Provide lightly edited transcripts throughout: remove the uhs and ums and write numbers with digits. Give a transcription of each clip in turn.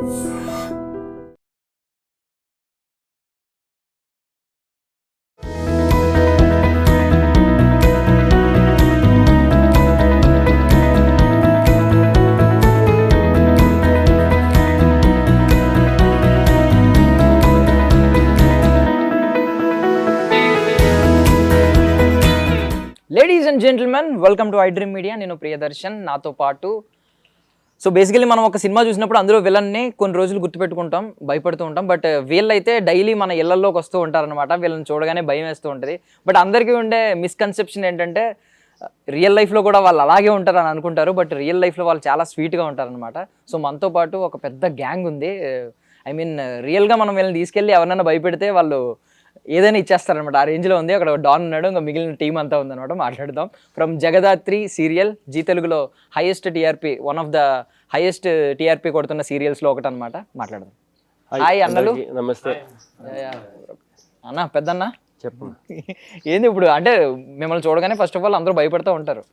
Ladies and gentlemen, welcome to I Dream Media. నేను ప్రియదర్శన్, నాతో పాటు. సో బేసికలీ మనం ఒక సినిమా చూసినప్పుడు అందులో విలన్ని కొన్ని రోజులు గుర్తుపెట్టుకుంటాం, భయపడుతూ ఉంటాం. బట్ వీళ్ళైతే డైలీ మన ఇళ్లలోకి వస్తూ ఉంటారనమాట. వీళ్ళని చూడగానే భయం వేస్తూ ఉంటుంది. బట్ అందరికీ ఉండే మిస్కన్సెప్షన్ ఏంటంటే రియల్ లైఫ్లో కూడా వాళ్ళు అలాగే ఉంటారని అనుకుంటారు. బట్ రియల్ లైఫ్లో వాళ్ళు చాలా స్వీట్గా ఉంటారనమాట. సో మనతో పాటు ఒక పెద్ద గ్యాంగ్ ఉంది. ఐ మీన్ రియల్గా మనం వీళ్ళని తీసుకెళ్ళి ఎవరినైనా భయపెడితే వాళ్ళు ఏదైనా ఇచ్చేస్తారనమాట. ఆ రేంజ్లో ఉంది. అక్కడ డాన్ ఉన్నాడు, ఇంకా మిగిలిన టీం అంతా ఉందన్నమాట. మాట్లాడదాం. ఫ్రమ్ జగదాత్రి సీరియల్, జీ తెలుగులో highest TRP, one of the highest TRP కొడుతున్న సీరియల్స్లో ఒకటి అనమాట. మాట్లాడదాం. హాయ్ అన్నలు. నమస్తే అన్న. పెద్దన్న చెప్పు. ఏంది ఇప్పుడు అంటే మిమ్మల్ని చూడగానే ఫస్ట్ ఆఫ్ ఆల్ అందరూ భయపడుతూ ఉంటారు.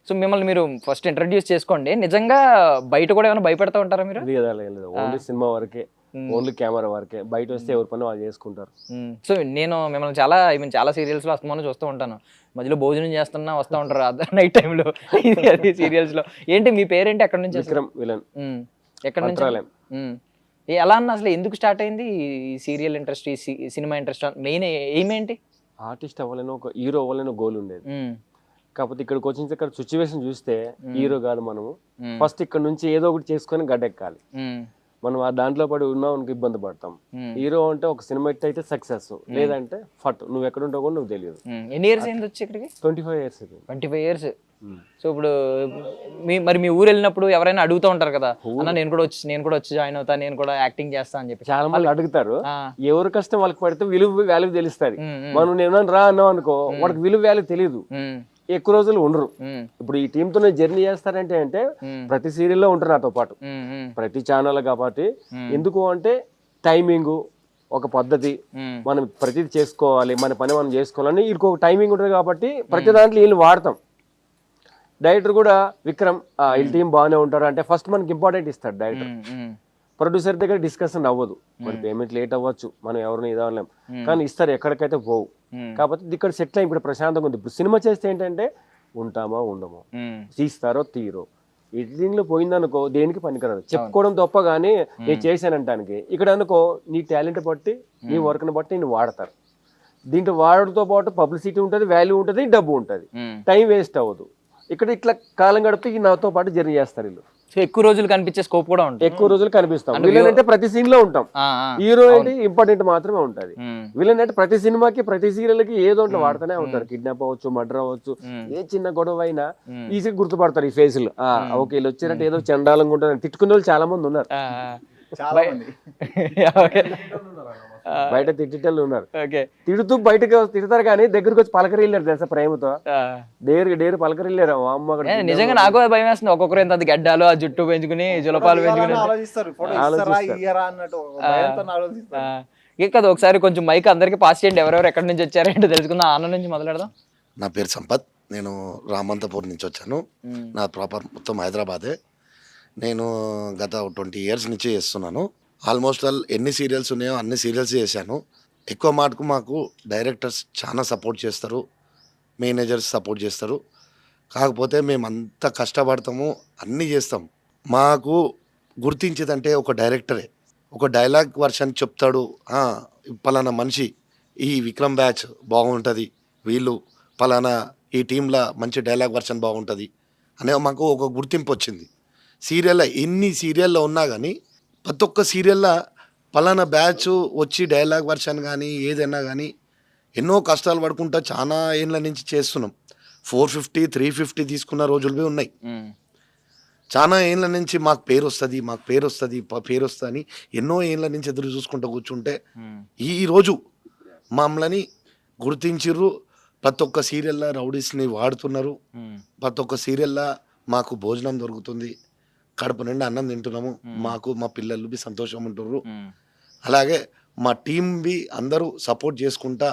సో మిమ్మల్ని మీరు ఫస్ట్ ఇంట్రడ్యూస్ చేసుకోండి. నిజంగా బయట కూడా ఏమైనా భయపడుతూ ఉంటారా మీరు? ఓన్లీ సినిమా వరకే, ఓన్లీ కెమెరా వరకే. బయట వస్తే ఎవరి పని వాళ్ళు చేసుకుంటారు. సో నేను మిమ్మల్ని చాలా సీరియల్స్లో వస్తామని చూస్తూ ఉంటాను. మధ్యలో భోజనం చేస్తున్నా వస్తూ ఉంటారు అదే నైట్ టైంలో సీరియల్స్లో. ఏంటి మీ పేరేంటి? ఎక్కడి నుంచి? విక్రమ్ విలన్. ఎక్కడి నుంచి? ఎలా అన్న అసలు ఎందుకు స్టార్ట్ అయింది ఈ సీరియల్ ఇంట్రెస్ట్, ఈ సినిమా ఇంట్రెస్ట్? మెయిన్ ఎయిమ్ ఏంటి? ఆర్టిస్ట్ అవ్వాలని, ఒక హీరో అవ్వాలని గోల్ ఉండేది. కాకపోతే ఇక్కడికి వచ్చిన ఇక్కడ సిచ్యువేషన్ చూస్తే హీరో కాదు మనము. ఫస్ట్ ఇక్కడ నుంచి ఏదో ఒకటి చేసుకొని గడ్డెక్కాలి. మనం ఆ దాంట్లో పడి ఉన్నావు ఇబ్బంది పడతాం. హీరో అంటే ఒక సినిమా హిట్ అయితే సక్సెస్, లేదంటే ఫట్. నువ్వు ఎక్కడ ఉంటావు కూడా నువ్వు తెలియదు. ఎన్ని ఇయర్స్ అయింది వచ్చి ఇక్కడికి? 25 years. 25 years. సో ఇప్పుడు మరి మీ ఊరు వెళ్ళినప్పుడు ఎవరైనా అడుగుతూ ఉంటారు కదా, అన్న నేను కూడా వచ్చి జాయిన్ అవుతా, నేను కూడా యాక్టింగ్ చేస్తా అని చెప్పి చాలా మంది అడుగుతారు. ఎవరి కష్టం వాళ్ళకి పడితే విలువ వాల్యూ తెలుస్తుంది. మనం నేను రా అన్నావు అనుకో, వాడికి విలువ వాల్యూ తెలియదు, ఎక్కువ రోజులు ఉండరు. ఇప్పుడు ఈ టీమ్ తో జర్నీ చేస్తారంటే అంటే ప్రతి సీరియల్లో ఉంటారు నాతో పాటు, ప్రతి ఛానల్. కాబట్టి ఎందుకు అంటే టైమింగ్, ఒక పద్ధతి, మనం ప్రతిది చేసుకోవాలి, మన పని మనం చేసుకోవాలని ఇంకొక టైమింగ్ ఉంటుంది. కాబట్టి ప్రతి దాంట్లో వీళ్ళు వాడతాం. డైరెక్టర్ కూడా విక్రమ్ వీళ్ళ టీం బాగానే ఉంటారు అంటే ఫస్ట్ మనకి ఇంపార్టెంట్ ఇస్తాడు డైరెక్టర్. ప్రొడ్యూసర్ దగ్గర డిస్కషన్ అవ్వదు, మరి పేమెంట్ లేట్ అవ్వచ్చు, మనం ఎవరిని ఇదవలేం, కానీ ఇస్తారు, ఎక్కడికైతే పోవు. కాకపోతే ఇక్కడ సెటిల్ అయ్యి ఇప్పుడు ప్రశాంతంగా ఉంది. ఇప్పుడు సినిమా చేస్తే ఏంటంటే ఉంటామో ఉండమో, తీస్తారో తీరో, ఎడిటింగ్ లో పోయిందనుకో దేనికి పనికిరాదు, చెప్పుకోవడం తప్ప కానీ నేను చేశానంటానికి. ఇక్కడ అనుకో నీ టాలెంట్ బట్టి, నీ వర్క్ని బట్టి నేను వాడతారు. దీంట్లో వాడడంతో పాటు పబ్లిసిటీ ఉంటుంది, వాల్యూ ఉంటుంది, డబ్బు ఉంటుంది, టైం వేస్ట్ అవ్వదు. ఇక్కడ ఇట్లా కాలం గడిపి నాతో పాటు జర్నీ చేస్తారు వీళ్ళు. ఎక్కువ రోజులు కనిపించే స్కోప్ కూడా ఉంటుంది. ఎక్కువ రోజులు కనిపిస్తాం. విలన్ అంటే ప్రతి సీన్ లో ఉంటాం, హీరో అంటే ఇంపార్టెంట్ మాత్రమే ఉంటది. విలన్ అంటే ప్రతి సినిమాకి, ప్రతి సీరియల్ కి ఏదో ఒకటి వాడుతూనే ఉంటారు. కిడ్నాప్ అవ్వచ్చు, మర్డర్ అవ్వచ్చు, ఏ చిన్న గొడవ అయినా ఈజీగా గుర్తుపడతారు ఈ ఫేసులు. ఓకే వీళ్ళు వచ్చినట్టు ఏదో చండాలంగా ఉంటారు. తిట్టుకునే వాళ్ళు చాలా మంది ఉన్నారు, బయట తిట్టేళ్ళు ఉన్నారు. తిడుతూ బయటకు తిడతారు కానీ దగ్గరకు వచ్చి పలకరిల్లారు తెలుసా, ప్రేమతో డేరు పలకరిల్లారు. అమ్మ నిజంగా నాకు భయం వేస్తుంది. ఒక్కొక్కరు ఎంత గడ్డాలు, ఆ జుట్టు పెంచుకుని, జులపాలు పెంచుకుని కదా. ఒకసారి కొంచెం మైక్ అందరికి పాస్ చేయండి, ఎవరెవరు ఎక్కడి నుంచి వచ్చారంటే తెలుసుకుందాం. ఆనంద్ నుంచి మొదలెడదాం. నా పేరు సంపత్, నేను రామంతపూర్ నుంచి వచ్చాను. నా ప్రాపర్ మొత్తం హైదరాబాదే. నేను గత 20 years నుంచి చేస్తున్నాను. ఆల్మోస్ట్ ఆల్ ఎన్ని సీరియల్స్ ఉన్నాయో అన్ని సీరియల్స్ చేశాను. ఎక్కువ మాటకు మాకు డైరెక్టర్స్ చాలా సపోర్ట్ చేస్తారు, మేనేజర్స్ సపోర్ట్ చేస్తారు. కాకపోతే మేము అంత కష్టపడతాము, అన్నీ చేస్తాం. మాకు గుర్తించేదంటే ఒక డైరెక్టరే. ఒక డైలాగ్ వర్షన్ చెప్తాడు, పలానా మనిషి ఈ విక్రమ్ బ్యాచ్ బాగుంటుంది, వీళ్ళు పలానా ఈ టీంలో మంచి డైలాగ్ వర్షన్ బాగుంటుంది అనే మాకు ఒక గుర్తింపు వచ్చింది. సీరియల్లో ఎన్ని సీరియల్లో ఉన్నా కానీ ప్రతి ఒక్క సీరియల్లో పలానా బ్యాచ్ వచ్చి డైలాగ్ వర్షన్ కానీ ఏదైనా కానీ ఎన్నో కష్టాలు పడుకుంటా చాలా ఏళ్ళ నుంచి చేస్తున్నాం. 450, 350 తీసుకున్న రోజులు ఉన్నాయి. చాలా ఏళ్ళ నుంచి మాకు పేరు వస్తుంది అని ఎన్నో ఏళ్ళ నుంచి ఎదురు చూసుకుంటూ కూర్చుంటే ఈరోజు మమ్మల్ని గుర్తించిర్రు. ప్రతి ఒక్క సీరియల్లో రౌడీస్ని వాడుతున్నారు. ప్రతి ఒక్క సీరియల్లో మాకు భోజనం దొరుకుతుంది, కడుపు నిండా అన్నం తింటున్నాము, మాకు మా పిల్లలు బి సంతోషం ఉంటున్నారు. అలాగే మా టీం బి అందరూ సపోర్ట్ చేసుకుంటా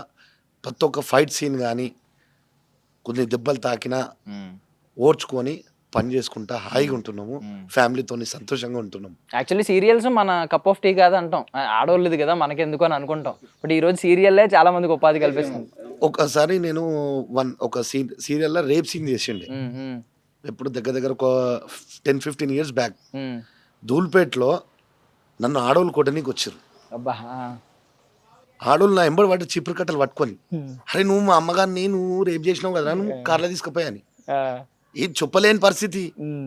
ప్రతి ఒక్క ఫైట్ సీన్ కానీ కొన్ని దెబ్బలు తాకినా ఓర్చుకొని పని చేసుకుంటా హాయిగా ఉంటున్నాము, ఫ్యామిలీతోని సంతోషంగా ఉంటున్నాము. యాక్చువల్లీ సీరియల్స్ మన కప్ ఆఫ్ టీ కాదు అంటాం, ఆడవాళ్ళది కదా మనకెందుకు అని అనుకుంటాం. బట్ ఈ రోజు సీరియల్లే చాలా మందికి ఉపాధి కల్పిస్తుంది. ఒకసారి నేను ఒక సీరియల్లో రేప్ సీన్ చేసిండే, ఎప్పుడు దగ్గర ఒక 10-15 years బ్యాక్. ధూల్పేట్లో నన్ను ఆడవాళ్ళు కొట్టనీకి వచ్చారు. అబ్బా. ఆడోళ్ళు నా ఎంబడి వాటి చీపురు కట్టలు పట్టుకొని, అరే నువ్వు మా అమ్మగారిని నువ్వు రేప్ చేసినావు కదా, నువ్వు కార్లో తీసుకుపోయాని. ఏం చెప్పలేని పరిస్థితి,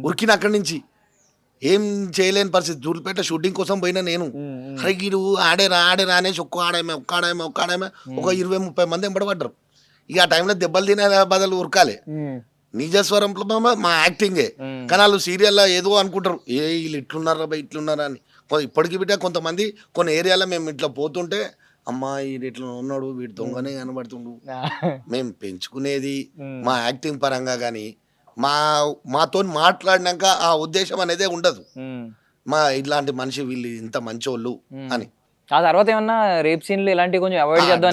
ఉరికిన అక్కడి నుంచి ఏం చేయలేని పరిస్థితి. ధూల్పేట షూటింగ్ కోసం పోయినా నేను, అరే గీడు ఆడేరా అనేసి ఒక్క ఆడామే ఒక 20-30 మంది ఎంబడి పడ్డారు. ఇక ఆ టైంలో దెబ్బలు తినే బదులు ఉరకాలి. నిజస్వరంలో మా యాక్టింగే, కానీ వాళ్ళు సీరియల్లో ఏదో అనుకుంటారు, వీళ్ళు ఇట్లున్నారా అని. ఇప్పటికి బిడ్డ కొంతమంది కొన్ని ఏరియాలో మేము ఇట్లా పోతుంటే, అమ్మా వీడు ఇట్లా ఉన్నాడు, వీడు దొంగనే కనబడుతుండు. మేము పెంచుకునేది మా యాక్టింగ్ పరంగా, కానీ మాతో మాట్లాడినాక ఆ ఉద్దేశం అనేదే ఉండదు, మా ఇట్లాంటి మనిషి వీళ్ళు ఇంత మంచోళ్ళు అని. ఆ తర్వాత ఏమన్నా రేప్ సీన్లు ఇలాంటివి కొంచెం అవాయిడ్ చేద్దాం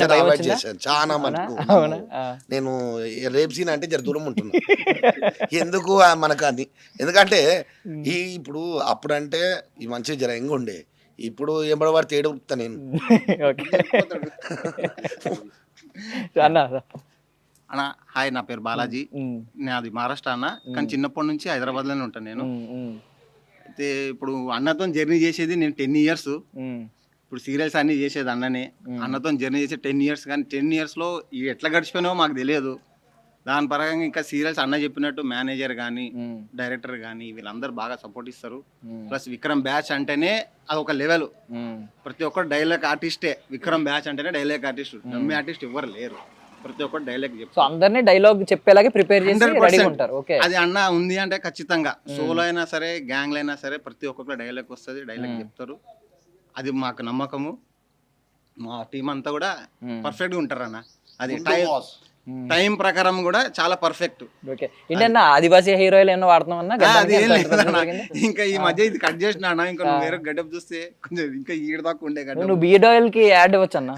చాలా మటుకు. నేను రేప్ సీన్ అంటే జర దూరం ఉంటున్నా, ఎందుకు మనకు అని. ఎందుకంటే ఇప్పుడు అప్పుడంటే ఈ మంచి జర ఎంగ ఉండే, ఇప్పుడు ఎంబడవాడు తేడా ఉరుకుతా నేను. అన్న హాయ్, నా పేరు బాలాజీ, నాది మహారాష్ట్ర అన్న, కానీ చిన్నప్పటి నుంచి హైదరాబాద్లోనే ఉంటాను నేను. అయితే ఇప్పుడు అన్నతో జర్నీ చేసేది నేను 10 years. ఇప్పుడు సీరియల్స్ అన్నీ చేసేది అన్ననే, అన్నతో జర్నీ చేసే 10 years. కానీ 10 yearsలో ఇవి ఎట్లా గడిచిపోయినావో మాకు తెలియదు. దాని పరంగా ఇంకా సీరియల్స్ అన్న చెప్పినట్టు మేనేజర్ కానీ డైరెక్టర్ కానీ వీళ్ళందరూ బాగా సపోర్ట్ ఇస్తారు. ప్లస్ విక్రమ్ బ్యాచ్ అంటేనే అదొక లెవెల్, ప్రతి ఒక్కరు డైలాగ్ ఆర్టిస్టే. విక్రమ్ బ్యాచ్ అంటేనే డైలాగ్ ఆర్టిస్ట్, డమ్మీ ఆర్టిస్ట్ ఎవరు లేరు, ప్రతి ఒక్కరు డైలాగ్ చెప్తారు. అందరినీ డైలాగ్ చెప్పేలాగే ప్రిపేర్ చేసి రెడీ ఉంటారు. ఓకే, అది అన్న ఉంది అంటే ఖచ్చితంగా సోలో అయినా సరే గ్యాంగ్లో అయినా సరే ప్రతి ఒక్కరు డైలాగ్ వస్తుంది, డైలాగ్ చెప్తారు. అది మాకు నమ్మకము. మా టీం అంతా కూడా పర్ఫెక్ట్గా ఉంటారు అన్న. అది టైం ప్రకారం కూడా చాలా పర్ఫెక్ట్. ఓకే, ఏంటన్నా ఆదివాసీ హీరోయిల్ ఏమన్నా వాడుతున్నామన్నా? ఇంకా ఈ మధ్య ఇది కట్ చేసిన అన్న, ఇంకా నువ్వు వేరే గడ్డప్ చూస్తే కొంచెం ఇంకా ఈడ దాకా ఉండే గడ్డ. నువ్వు బియర్డ్ ఆయిల్ కి యాడ్ ఇవ్వచ్చు అన్న,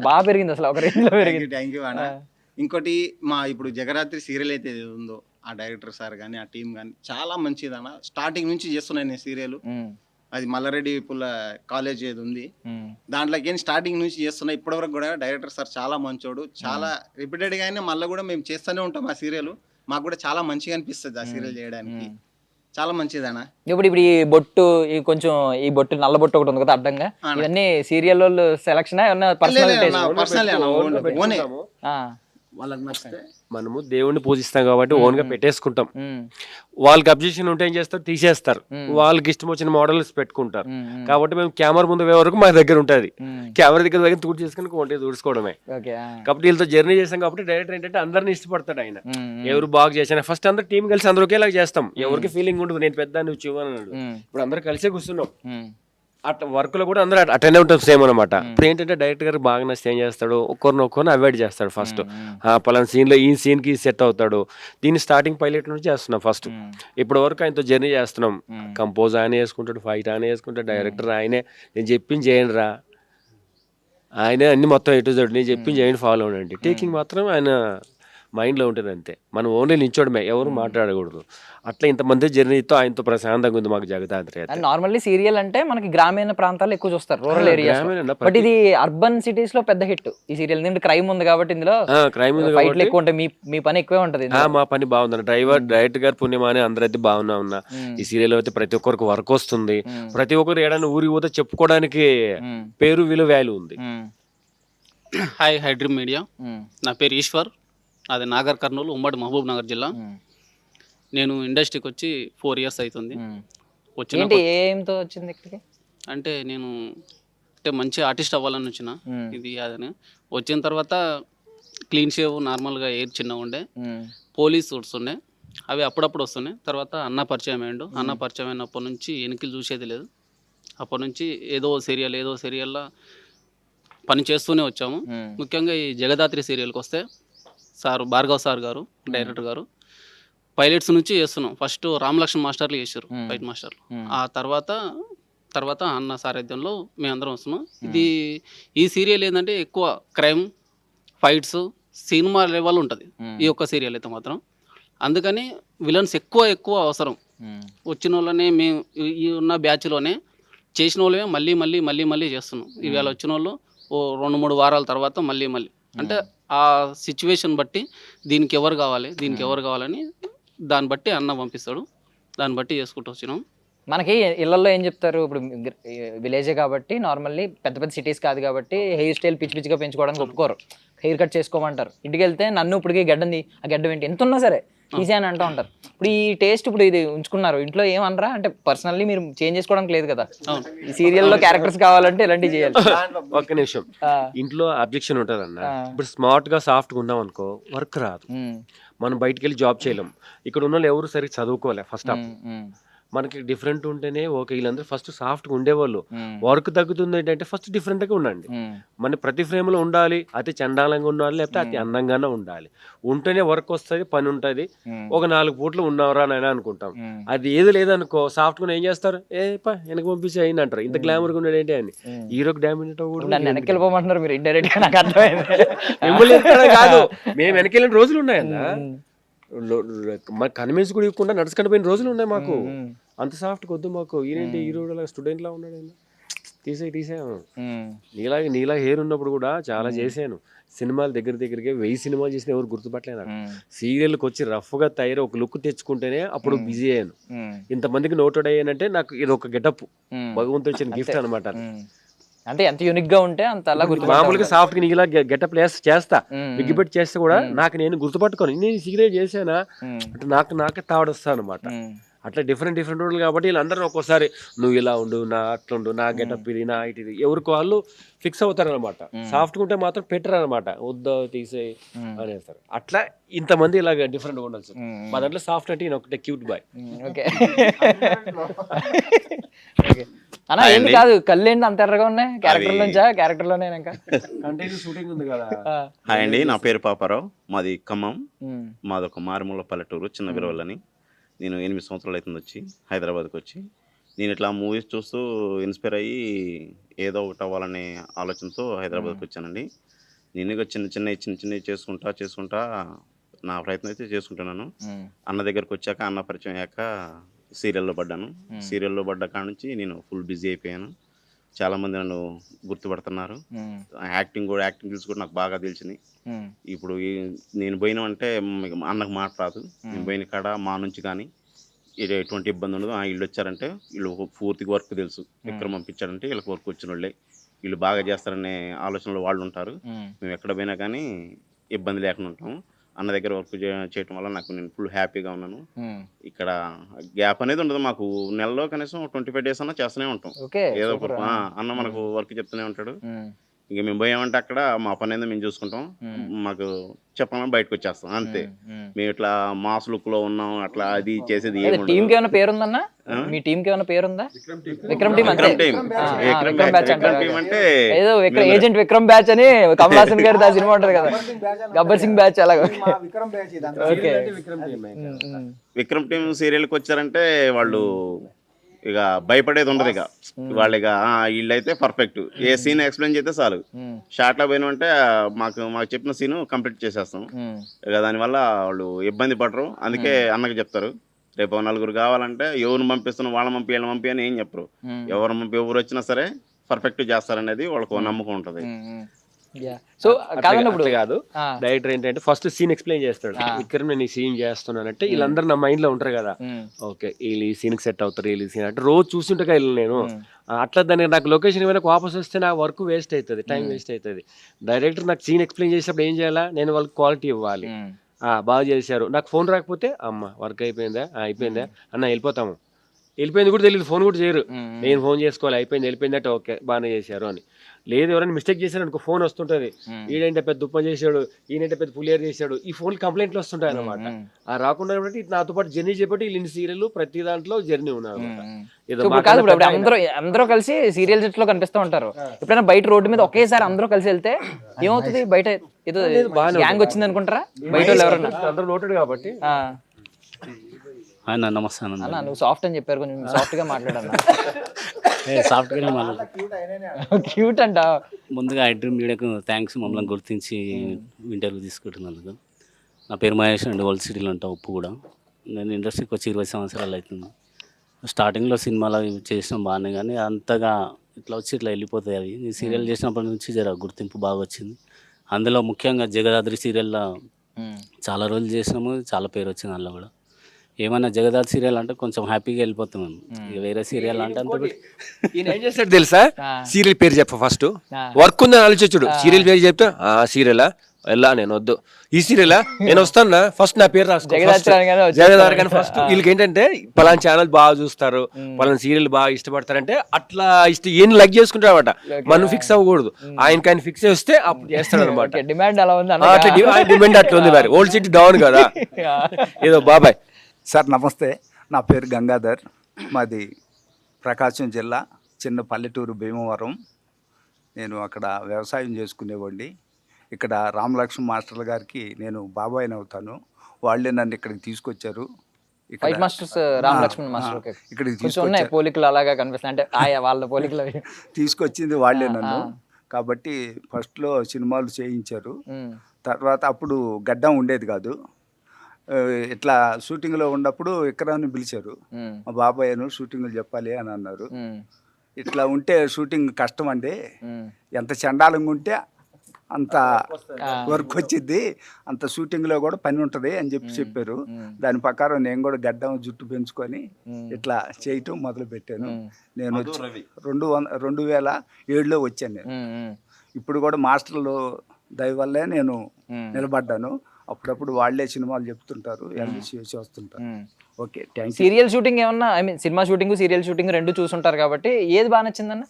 బాగా పెరిగింది అసలు, ఒక రేంజ్ లో పెరిగింది. థ్యాంక్ యూ అన్న. ఇంకోటి మా ఇప్పుడు జగరాత్రి సీరియల్ అయితే ఉందో ఆ డైరెక్టర్ సార్ కానీ ఆ టీం కానీ చాలా మంచిది అన్న. స్టార్టింగ్ నుంచి చేస్తున్నాను నేను సీరియల్. అది మల్లారెడ్డి పుల్ల కాలేజ్ ఏది ఉంది దాంట్లోకి స్టార్టింగ్ నుంచి చేస్తున్నా ఇప్పటివరకు కూడా. డైరెక్టర్ సార్ చాలా మంచోడు, చాలా రిపీటెడ్గా అయినా మళ్ళీ కూడా మేము చేస్తూనే ఉంటాం ఆ సీరియల్. మాకు కూడా చాలా మంచిగా అనిపిస్తుంది ఆ సీరియల్ చేయడానికి, చాలా మంచిదనా. ఇప్పుడు ఈ బొట్టు, ఈ కొంచెం ఈ బొట్టు నల్ల బొట్టు ఒకటి ఉంది కదా అడ్డంగా, ఇవన్నీ సీరియల్ వాళ్ళు సెలక్షన్ పర్సనల్ వాళ్ళకి నచ్చితే మనము దేవుణ్ణి పూజిస్తాం కాబట్టి ఓన్ గా పెట్టేసుకుంటాం. వాళ్ళకి అబ్జెక్షన్ ఉంటే ఏం చేస్తారు, తీసేస్తారు. వాళ్ళకి ఇష్టం వచ్చిన మోడల్స్ పెట్టుకుంటారు. కాబట్టి మేము కెమెరా ముందు వరకు మా దగ్గర ఉంటుంది, కెమెరా దగ్గర తూడు చేసుకుని కొంటే తుడుచుకోవడమే. కాబట్టి వీళ్ళతో జర్నీ చేస్తాం కాబట్టి డైరెక్టర్ ఏంటంటే అందరిని ఇష్టపడతాడు ఆయన. ఎవరు బాగా చేసినా ఫస్ట్ అందరూ టీం కలిసి అందరూ ఒకేలాగా చేస్తాం, ఎవరికి ఫీలింగ్ ఉండదు నేను పెద్ద నువ్వు చివన్నాడు. ఇప్పుడు అందరూ కలిసే కూర్చున్నాం. అట్లా వర్క్ లో కూడా అందరూ అటెండ్ ఉంటాం సేమ్ అనమాట. ఇప్పుడు ఏంటంటే డైరెక్టర్ గారు బాగా నచ్చి ఏం చేస్తాడు, ఒక్కరిని అవాయిడ్ చేస్తాడు. ఫస్ట్ పలానా సీన్ లో ఈ సీన్ కి సెట్ అవుతాడు. దీన్ని స్టార్టింగ్ పైలట్ నుంచి చేస్తున్నాం ఫస్ట్. ఇప్పటి వరకు ఆయనతో జర్నీ చేస్తున్నాం. కంపోజ్ ఆయన వేసుకుంటాడు, ఫైట్ ఆయన వేసుకుంటాడు, డైరెక్టర్ ఆయనే. నేను చెప్పింది చేయండి రా, ఆయనే అన్ని మొత్తం ఎటు జడు, నేను చెప్పింది చేయండి ఫాలో అవ్వండి. టేకింగ్ మాత్రం ఆయన మైండ్లో ఉంటుంది అంతే. మనం ఓన్లీ నిల్చోడమే, ఎవరు మాట్లాడకూడదు. అట్లా ఇంతమంది జర్నీతో ఆయనతో ప్రశాంతంగా ఉంది మాకు జగదాత్రి. నార్మల్లీ సీరియల్ అంటే మనకి గ్రామీణ ప్రాంతాల్లో ఎక్కువ చూస్తారు, రూరల్ ఏరియా. బట్ ఇది అర్బన్ సిటీస్ లో పెద్ద హిట్ ఈ సీరియల్. ఎందుకంటే క్రైమ్ ఉంది కాబట్టి ఇందులో, క్రైమ్ ఉంది ఫైట్లు ఎక్కువ ఉంటాయి, మీ పని ఎక్కువే ఉంటది. మా పని బాగుంది, డైరెక్టర్ గారు పుణ్యమాని అందరైతే బాగున్నా ఉన్నా. ఈ సీరియల్ అయితే ప్రతి ఒక్కరికి వర్క్ వస్తుంది, ప్రతి ఒక్కరు ఏడైనా ఊరికి పోతే చెప్పుకోవడానికి పేరు వాల్యూ ఉంది. Hi, high dream media. నా పేరు ఈశ్వర్, అది నాగర్ కర్నూలు, ఉమ్మడి మహబూబ్ నగర్ జిల్లా. నేను ఇండస్ట్రీకి వచ్చి 4 years అవుతుంది. ఏంతో వచ్చింది ఇక్కడికి అంటే నేను మంచి ఆర్టిస్ట్ అవ్వాలని వచ్చిన, ఇది అదని. వచ్చిన తర్వాత క్లీన్ షేవ్, నార్మల్గా ఎయిర్ చిన్నగా ఉండే, పోలీస్ సూట్స్ ఉండే, అవి అప్పుడప్పుడు వస్తున్నాయి. తర్వాత అన్న పరిచయం అయ్యిండు. అన్న పరిచయం అయినప్పటి నుంచి వెనక్కి చూసేది లేదు. అప్పటి నుంచి ఏదో సీరియల్లో పని చేస్తూనే వచ్చాము. ముఖ్యంగా ఈ జగదాత్రి సీరియల్కి వస్తే సార్ భార్గవ్ సార్ గారు, డైరెక్టర్ గారు, పైలట్స్ నుంచి చేస్తున్నాం. ఫస్ట్ రామలక్ష్మణ్ మాస్టర్లు చేశారు, ఫైట్ మాస్టర్లు. ఆ తర్వాత అన్న సారథ్యంలో మేమందరం వస్తున్నాం. ఈ సీరియల్ ఏంటంటే ఎక్కువ క్రైమ్, ఫైట్స్, సినిమా లెవెల్ ఉంటుంది ఈ ఒక్క సీరియల్ అయితే మాత్రం. అందుకని విలన్స్ ఎక్కువ అవసరం. వచ్చిన వాళ్ళనే మేము ఈ ఉన్న బ్యాచ్లోనే చేసిన వాళ్ళమే మళ్ళీ చేస్తున్నాం. ఇవాళ వచ్చిన వాళ్ళు ఓ 2-3 వారాల తర్వాత మళ్ళీ అంటే ఆ సిచ్యువేషన్ బట్టి దీనికి ఎవరు కావాలని దాన్ని బట్టి అన్న పంపిస్తాడు, దాన్ని బట్టి చేసుకుంటూ వచ్చినాం. మనకి ఇళ్లలో ఏం చెప్తారు, ఇప్పుడు విలేజే కాబట్టి నార్మల్లీ పెద్ద సిటీస్ కాదు కాబట్టి హెయిర్ స్టైల్ పిచ్చిగా పెంచుకోవడానికి ఒప్పుకోరు, హెయిర్ కట్ చేసుకోమంటారు. ఇంటికి వెళ్తే నన్ను ఇప్పటికి గడ్డంది, ఆ గడ్డం ఏంటి ఎంత ఉన్నా సరే తీసేయని అంటూ ఉంటారు. ఇప్పుడు ఈ టేస్ట్ ఇప్పుడు ఇది ఉంచుకున్నారు ఇంట్లో ఏమనరా? అంటే పర్సనల్లీ మీరు చేంజ్ చేసుకోవడానికి లేదు కదా, ఈ సీరియల్లో క్యారెక్టర్స్ కావాలంటే ఇలాంటివి చేయాలి. ఒక్క నిమిషం, ఇంట్లో అబ్జెక్షన్ ఉంటుంది అన్న. ఇప్పుడు స్మార్ట్ గా సాఫ్ట్ గా ఉన్నాం అనుకో వర్క్ రాదు, మనం బయటికి వెళ్ళి జాబ్ చేయలేం. ఇక్కడ ఉన్న వాళ్ళు ఎవరు సరిగ్గా చదువుకోలే ఫస్ట్ ఆఫ్. మనకి డిఫరెంట్ ఉంటేనే ఓకే. వీళ్ళందరూ ఫస్ట్ సాఫ్ట్గా ఉండేవాళ్ళు. వర్క్ తగ్గుతుంది ఏంటంటే ఫస్ట్ డిఫరెంట్గా ఉండండి. మన ప్రతి ఫ్రేమ్లో ఉండాలి, అతి చండాలంగా ఉండాలి లేకపోతే అతి అందంగానే ఉండాలి. ఉంటేనే వర్క్ వస్తుంది, పని ఉంటుంది. ఒక 4 పూట్లు ఉన్నవరా అని అనుకుంటాం. అది ఏది లేదనుకో సాఫ్ట్గా ఏం చేస్తారు, వెనక పంపించి అయింది అంటారు. ఇంత గ్లామర్గా ఉన్నాడు ఏంటి అని హీరోకి డామినేట్ వెనక్కి వెళ్ళిపోమంటున్నారు మీరు ఇండైరెక్ట్ గా. నాకు అర్థమైంది, కాదు మేము వెనక్కి వెళ్ళిన రోజులు ఉన్నాయన్నా. కన్విన్స్ కూడా ఇవ్వకుండా నడుచుకుంటూ పోయిన రోజులు ఉన్నాయి మాకు. అంత సాఫ్ట్ వద్దు మాకు. ఈయనేంటి హీరో స్టూడెంట్ లా ఉన్నాడు, తీసాము. నీలా హెయిర్ ఉన్నప్పుడు కూడా చాలా చేశాను సినిమాలు. దగ్గరికి 1000 సినిమాలు చేసిన ఎవరు గుర్తుపట్టలే నాకు. సీరియల్కి వచ్చి రఫ్ గా తయారు ఒక లుక్ తెచ్చుకుంటేనే అప్పుడు బిజీ అయ్యాను. ఇంతమందికి నోటెడ్ అయ్యానంటే నాకు ఇది ఒక గెటప్, భగవంతుడు ఇచ్చిన గిఫ్ట్ అనమాట. అంటే ఎంత యూనిక్ గా ఉంటే అంత అలా మామూలుగా సాఫ్ట్ గా నీలా గెటప్ చేస్తా, విగ్గిపెట్టి చేస్తే కూడా నాకు నేను గుర్తుపట్టుకోను నేను సీరియల్ చేసానా అంటే నాకే తావడొస్తా అనమాట. అట్లా డిఫరెంట్ రోడ్లు కాబట్టి వీళ్ళందరూ ఒక్కోసారి నువ్వు ఇలా ఉండు, నా అట్లా ఉండు, నా గెటప్ ఇది, నా ఇది, ఎవరికి వాళ్ళు ఫిక్స్ అవుతారు అనమాట. సాఫ్ట్గా ఉంటే మాత్రం పెట్టరు అనమాట, వద్దా తీసే అనేస్తారు. అట్లా ఇంతమంది ఇలాగ డిఫరెంట్గా ఉండాల్సి. మా దాంట్లో సాఫ్ట్ అంటే ఈయన ఒకటే క్యూట్ బాయ్. ఓకే అన్నా ఏంటి కాదు, కళ్ళు ఏంటి అంత ఎర్రగా ఉన్నాయి? క్యారెక్టర్లోనే ఇంకా షూటింగ్ ఉంది కదా. హాయ్ అండి, నా పేరు పాపారావు, మాది ఖమ్మం. మాది ఒక మారుమూల పల్లెటూరు, చిన్న విరవలని. నేను 8 సంవత్సరాలు అవుతుంది వచ్చి హైదరాబాద్కి వచ్చి. నేను ఇట్లా మూవీస్ చూస్తూ ఇన్స్పైర్ అయ్యి ఏదో ఒకటి అవ్వాలనే ఆలోచనతో హైదరాబాద్కి వచ్చానండి. నేను చిన్న చేసుకుంటా నా ప్రయత్నం అయితే చేసుకుంటున్నాను. అన్న దగ్గరకు వచ్చాక, అన్న పరిచయం అయ్యాక సీరియల్లో పడ్డాను. సీరియల్లో పడ్డ కాడ నుంచి నేను ఫుల్ బిజీ అయిపోయాను. చాలామంది నన్ను గుర్తుపడుతున్నారు. యాక్టింగ్ స్కిల్స్ కూడా నాకు బాగా తెలిసినాయి. ఇప్పుడు నేను పోయినామంటే అన్నకు మాట రాదు. నేను పోయిన కాడ మా నుంచి కానీ ఎటువంటి ఇబ్బంది ఉండదు. వీళ్ళు వచ్చారంటే వీళ్ళు పూర్తిగా వర్క్ తెలుసు. విక్రమ్ పంపించారంటే వీళ్ళకి వర్క్ వచ్చిన వాళ్ళే, వీళ్ళు బాగా చేస్తారనే ఆలోచనలో వాళ్ళు ఉంటారు. మేము ఎక్కడ పోయినా కానీ ఇబ్బంది లేకుండా ఉంటాము. అన్న దగ్గర వర్క్ చేయడం వల్ల నేను ఫుల్ హ్యాపీగా ఉన్నాను. ఇక్కడ గ్యాప్ అనేది ఉండదు మాకు. నెలలో కనీసం 25 days అన్నా చేస్తూనే ఉంటాం ఏదో ఒక. అన్న మనకు వర్క్ చెప్తూనే ఉంటాడు. ఇంక మేము పోయామంటే అక్కడ మా పని ఏదో మేము చూసుకుంటాం. మాకు చెప్పాలని బయటకు వచ్చేస్తాం అంతే. మేము ఇట్లా మాస్ లుక్ లో ఉన్నాం అట్లా అది చేసేది టీమ్ కి ఏమైనా పేరుందన్నా? మీ టీమ్ కి ఏమైనా పేరుందా? విక్రమ్ టీమ్ అంటే ఏదో ఏజెంట్ విక్రమ్ బ్యాచ్ అని కమల్ హాసన్ గారి సినిమా ఉంటది కదా, గబ్బర్ సింగ్ బ్యాచ్ అలాగా. విక్రమ్ టీమ్ సీరియల్కి వచ్చారంటే వాళ్ళు ఇక భయపడేది ఉండదు. ఇక వాళ్ళు ఇక వీళ్ళైతే పర్ఫెక్ట్, ఏ సీన్ ఎక్స్ప్లెయిన్ చేస్తే చాలు. షార్ట్లో పోయినామంటే మాకు చెప్పిన సీను కంప్లీట్ చేసేస్తాం. ఇక దానివల్ల వాళ్ళు ఇబ్బంది పడరు. అందుకే అన్నకి చెప్తారు, రేపు 4 కావాలంటే ఎవరిని పంపిస్తున్నాం, వాళ్ళని పంపి వీళ్ళని పంపి అని ఏం చెప్పరు. ఎవరు వచ్చినా సరే పర్ఫెక్ట్ చేస్తారనేది వాళ్ళకు నమ్మకం ఉంటుంది. సో కాదు, డైరెక్టర్ ఏంటంటే ఫస్ట్ సీన్ ఎక్స్ప్లెయిన్ చేస్తాడు. ఇక్కడ నేను ఈ సీన్ చేస్తున్నానంటే వీళ్ళందరూ నా మైండ్ లో ఉంటారు కదా, ఓకే వీళ్ళు ఈ సీన్ కి సెట్ అవుతారు, వీళ్ళు సీన్ అంటే రోజు చూస్తుంటే వీళ్ళు నేను అట్లా దానికి నాకు లొకేషన్ ఏమైనా వాపస్ వస్తే నా వర్క్ వేస్ట్ అవుతుంది, టైం వేస్ట్ అవుతుంది. డైరెక్టర్ నాకు సీన్ ఎక్స్ప్లెయిన్ చేసేటప్పుడు ఏం చేయాలా, నేను వాళ్ళకి క్వాలిటీ ఇవ్వాలి. బాగా చేశారు, నాకు ఫోన్ రాకపోతే అమ్మ వర్క్ అయిపోయిందా అన్న వెళ్ళిపోయింది కూడా తెలియదు, ఫోన్ కూడా చేయరు. నేను ఫోన్ చేసుకోవాలి, వెళ్ళిపోయిందంటే ఓకే బాగానే చేశారు అని. లేదు ఎవరైనా మిస్టేక్ చేశారు అనుకో ఫోన్ వస్తుంటది, ఈడంటే పెద్ద ఉప్పం చేశాడు, ఈయనంటే పెద్ద పులియర్ చేశాడు, ఈ ఫోన్ కంప్లైంట్లు వస్తుంటాయి అనమాట. రాకుండా నాతో పాటు జర్నీ చేపట్టి వీళ్ళు సీరియల్ ప్రతి దాంట్లో జర్నీ ఉన్నారు. అందరూ కలిసి సీరియల్ సెట్ లో కనిపిస్తూ ఉంటారు. ఎప్పుడైనా బయట రోడ్డు మీద ఒకేసారి అందరూ కలిసి వెళ్తే ఏమవుతుంది, బయట ఏదో గ్యాంగ్ వచ్చింది అనుకుంటారా బయట ఎవరన్నా? అందరూ నోటెడ్ కాబట్టి. నమస్తే అన్న, నువ్వు సాఫ్ట్ అని చెప్పారు, కొంచెం సాఫ్ట్ గా మాట్లాడన్నా. సాఫ్ట్గానే క్యూట్ అంట. ముందుగా ఐడ్రీమ్ మీడియాకు థ్యాంక్స్, మమ్మల్ని గుర్తించి ఇంటర్వ్యూ తీసుకుంటున్నందుకు. నా పేరు మహేష్ అండి, వరల్డ్ సిటీలో ఉంటా, ఉప్పు కూడా. నేను ఇండస్ట్రీకి వచ్చి 20 సంవత్సరాలు అవుతుంది. స్టార్టింగ్లో సినిమాలు అవి చేసిన బాగానే, కానీ అంతగా ఇట్లా వచ్చి ఇట్లా వెళ్ళిపోతాయి అవి. ఈ సీరియల్ చేసినప్పటి నుంచి జర గుర్తింపు బాగా వచ్చింది. అందులో ముఖ్యంగా జగదాద్రి సీరియల్లో చాలా రోజులు చేసినాము, చాలా పేరు వచ్చింది అందులో కూడా. ఏమన్నా జగదాద్రి సీరియల్ అంటే కొంచెం హ్యాపీగా వెళ్ళిపోతాం మేము. ఇక వేరే సీరియల్ అంటే అంత ఈయన ఏం చేస్తాడు తెలుసా? ఆ. సీరియల్ పేరు చెప్ప ఫస్ట్, ఆ. వర్క్ ఉందని ఆలోచించుడు. సీరియల్ పేరు చెప్తే ఆ సీరియలా వెళ్ళా నేను వద్దు, ఈ సీరియలా నేను వస్తాను, ఫస్ట్ నా పేరు రాసుకో, జగదాత్రి అనగానే వచ్చేస్తాడు. జగదార్ కానీ ఫస్ట్. వీళ్ళకి ఏంటంటే పలానా ఛానల్ బాగా చూస్తారు, పలానా సీరియల్ బాగా ఇష్టపడతారంటే అట్లా ఈయన లైక్ చేసుకుంటారు అనమాట. మనం ఫిక్స్ అవ్వకూడదు, ఆయన ఫిక్స్ చేస్తే అప్పుడు చేస్తాడు అనమాట. డిమాండ్ అలా ఉంది అట్లా డిమాండ్ అట్లా ఉంది మరి. ఓల్డ్ సిటీ డౌన్ కదా ఏదో. బాబాయ్ సార్ నమస్తే, నా పేరు గంగాధర్, మాది ప్రకాశం జిల్లా చిన్న పల్లెటూరు భీమవరం. నేను అక్కడ వ్యవసాయం చేసుకునేవాడిని. ఇక్కడ రామలక్ష్మణ్ మాస్టర్ల గారికి నేను బాబాయిని అవుతాను. వాళ్ళే నన్ను ఇక్కడికి తీసుకొచ్చారు. ఇక్కడ fight masters Ram Lakshman master. Okay, ఇక్కడికి కొంచెం ఉన్నాయి పోలికలు అలాగా కనిపిస్తాయి, అంటే ఆయా వాళ్ళ పోలికలు అవి. తీసుకొచ్చింది వాళ్ళే నన్ను. కాబట్టి ఫస్ట్లో సినిమాలు చేయించారు. తర్వాత అప్పుడు గడ్డం ఉండేది కాదు. ఇట్లా షూటింగ్లో ఉన్నప్పుడు విక్రమ్ని పిలిచారు. మా బాబాయ్ను షూటింగ్లు చెప్పాలి అని అన్నారు. ఇట్లా ఉంటే షూటింగ్ కష్టం అండి, ఎంత చండాలంగా ఉంటే అంత వర్క్ వచ్చింది, అంత షూటింగ్లో కూడా పని ఉంటుంది అని చెప్పారు. దాని ప్రకారం నేను కూడా గడ్డం జుట్టు పెంచుకొని ఇట్లా చేయటం మొదలు పెట్టాను. నేను వచ్చి 2007లో వచ్చాను నేను. ఇప్పుడు కూడా మాస్టర్లు దయ వల్లే నేను నిలబడ్డాను. అప్పుడప్పుడు వాళ్ళే సినిమాలు చెప్తుంటారు, చేస్తుంటారు. Okay, thank you. Serial shooting ఏమన్నా, I mean cinema shooting serial shooting రెండు చూసుంటారు కాబట్టి ఏది బాగా నచ్చిందన్న?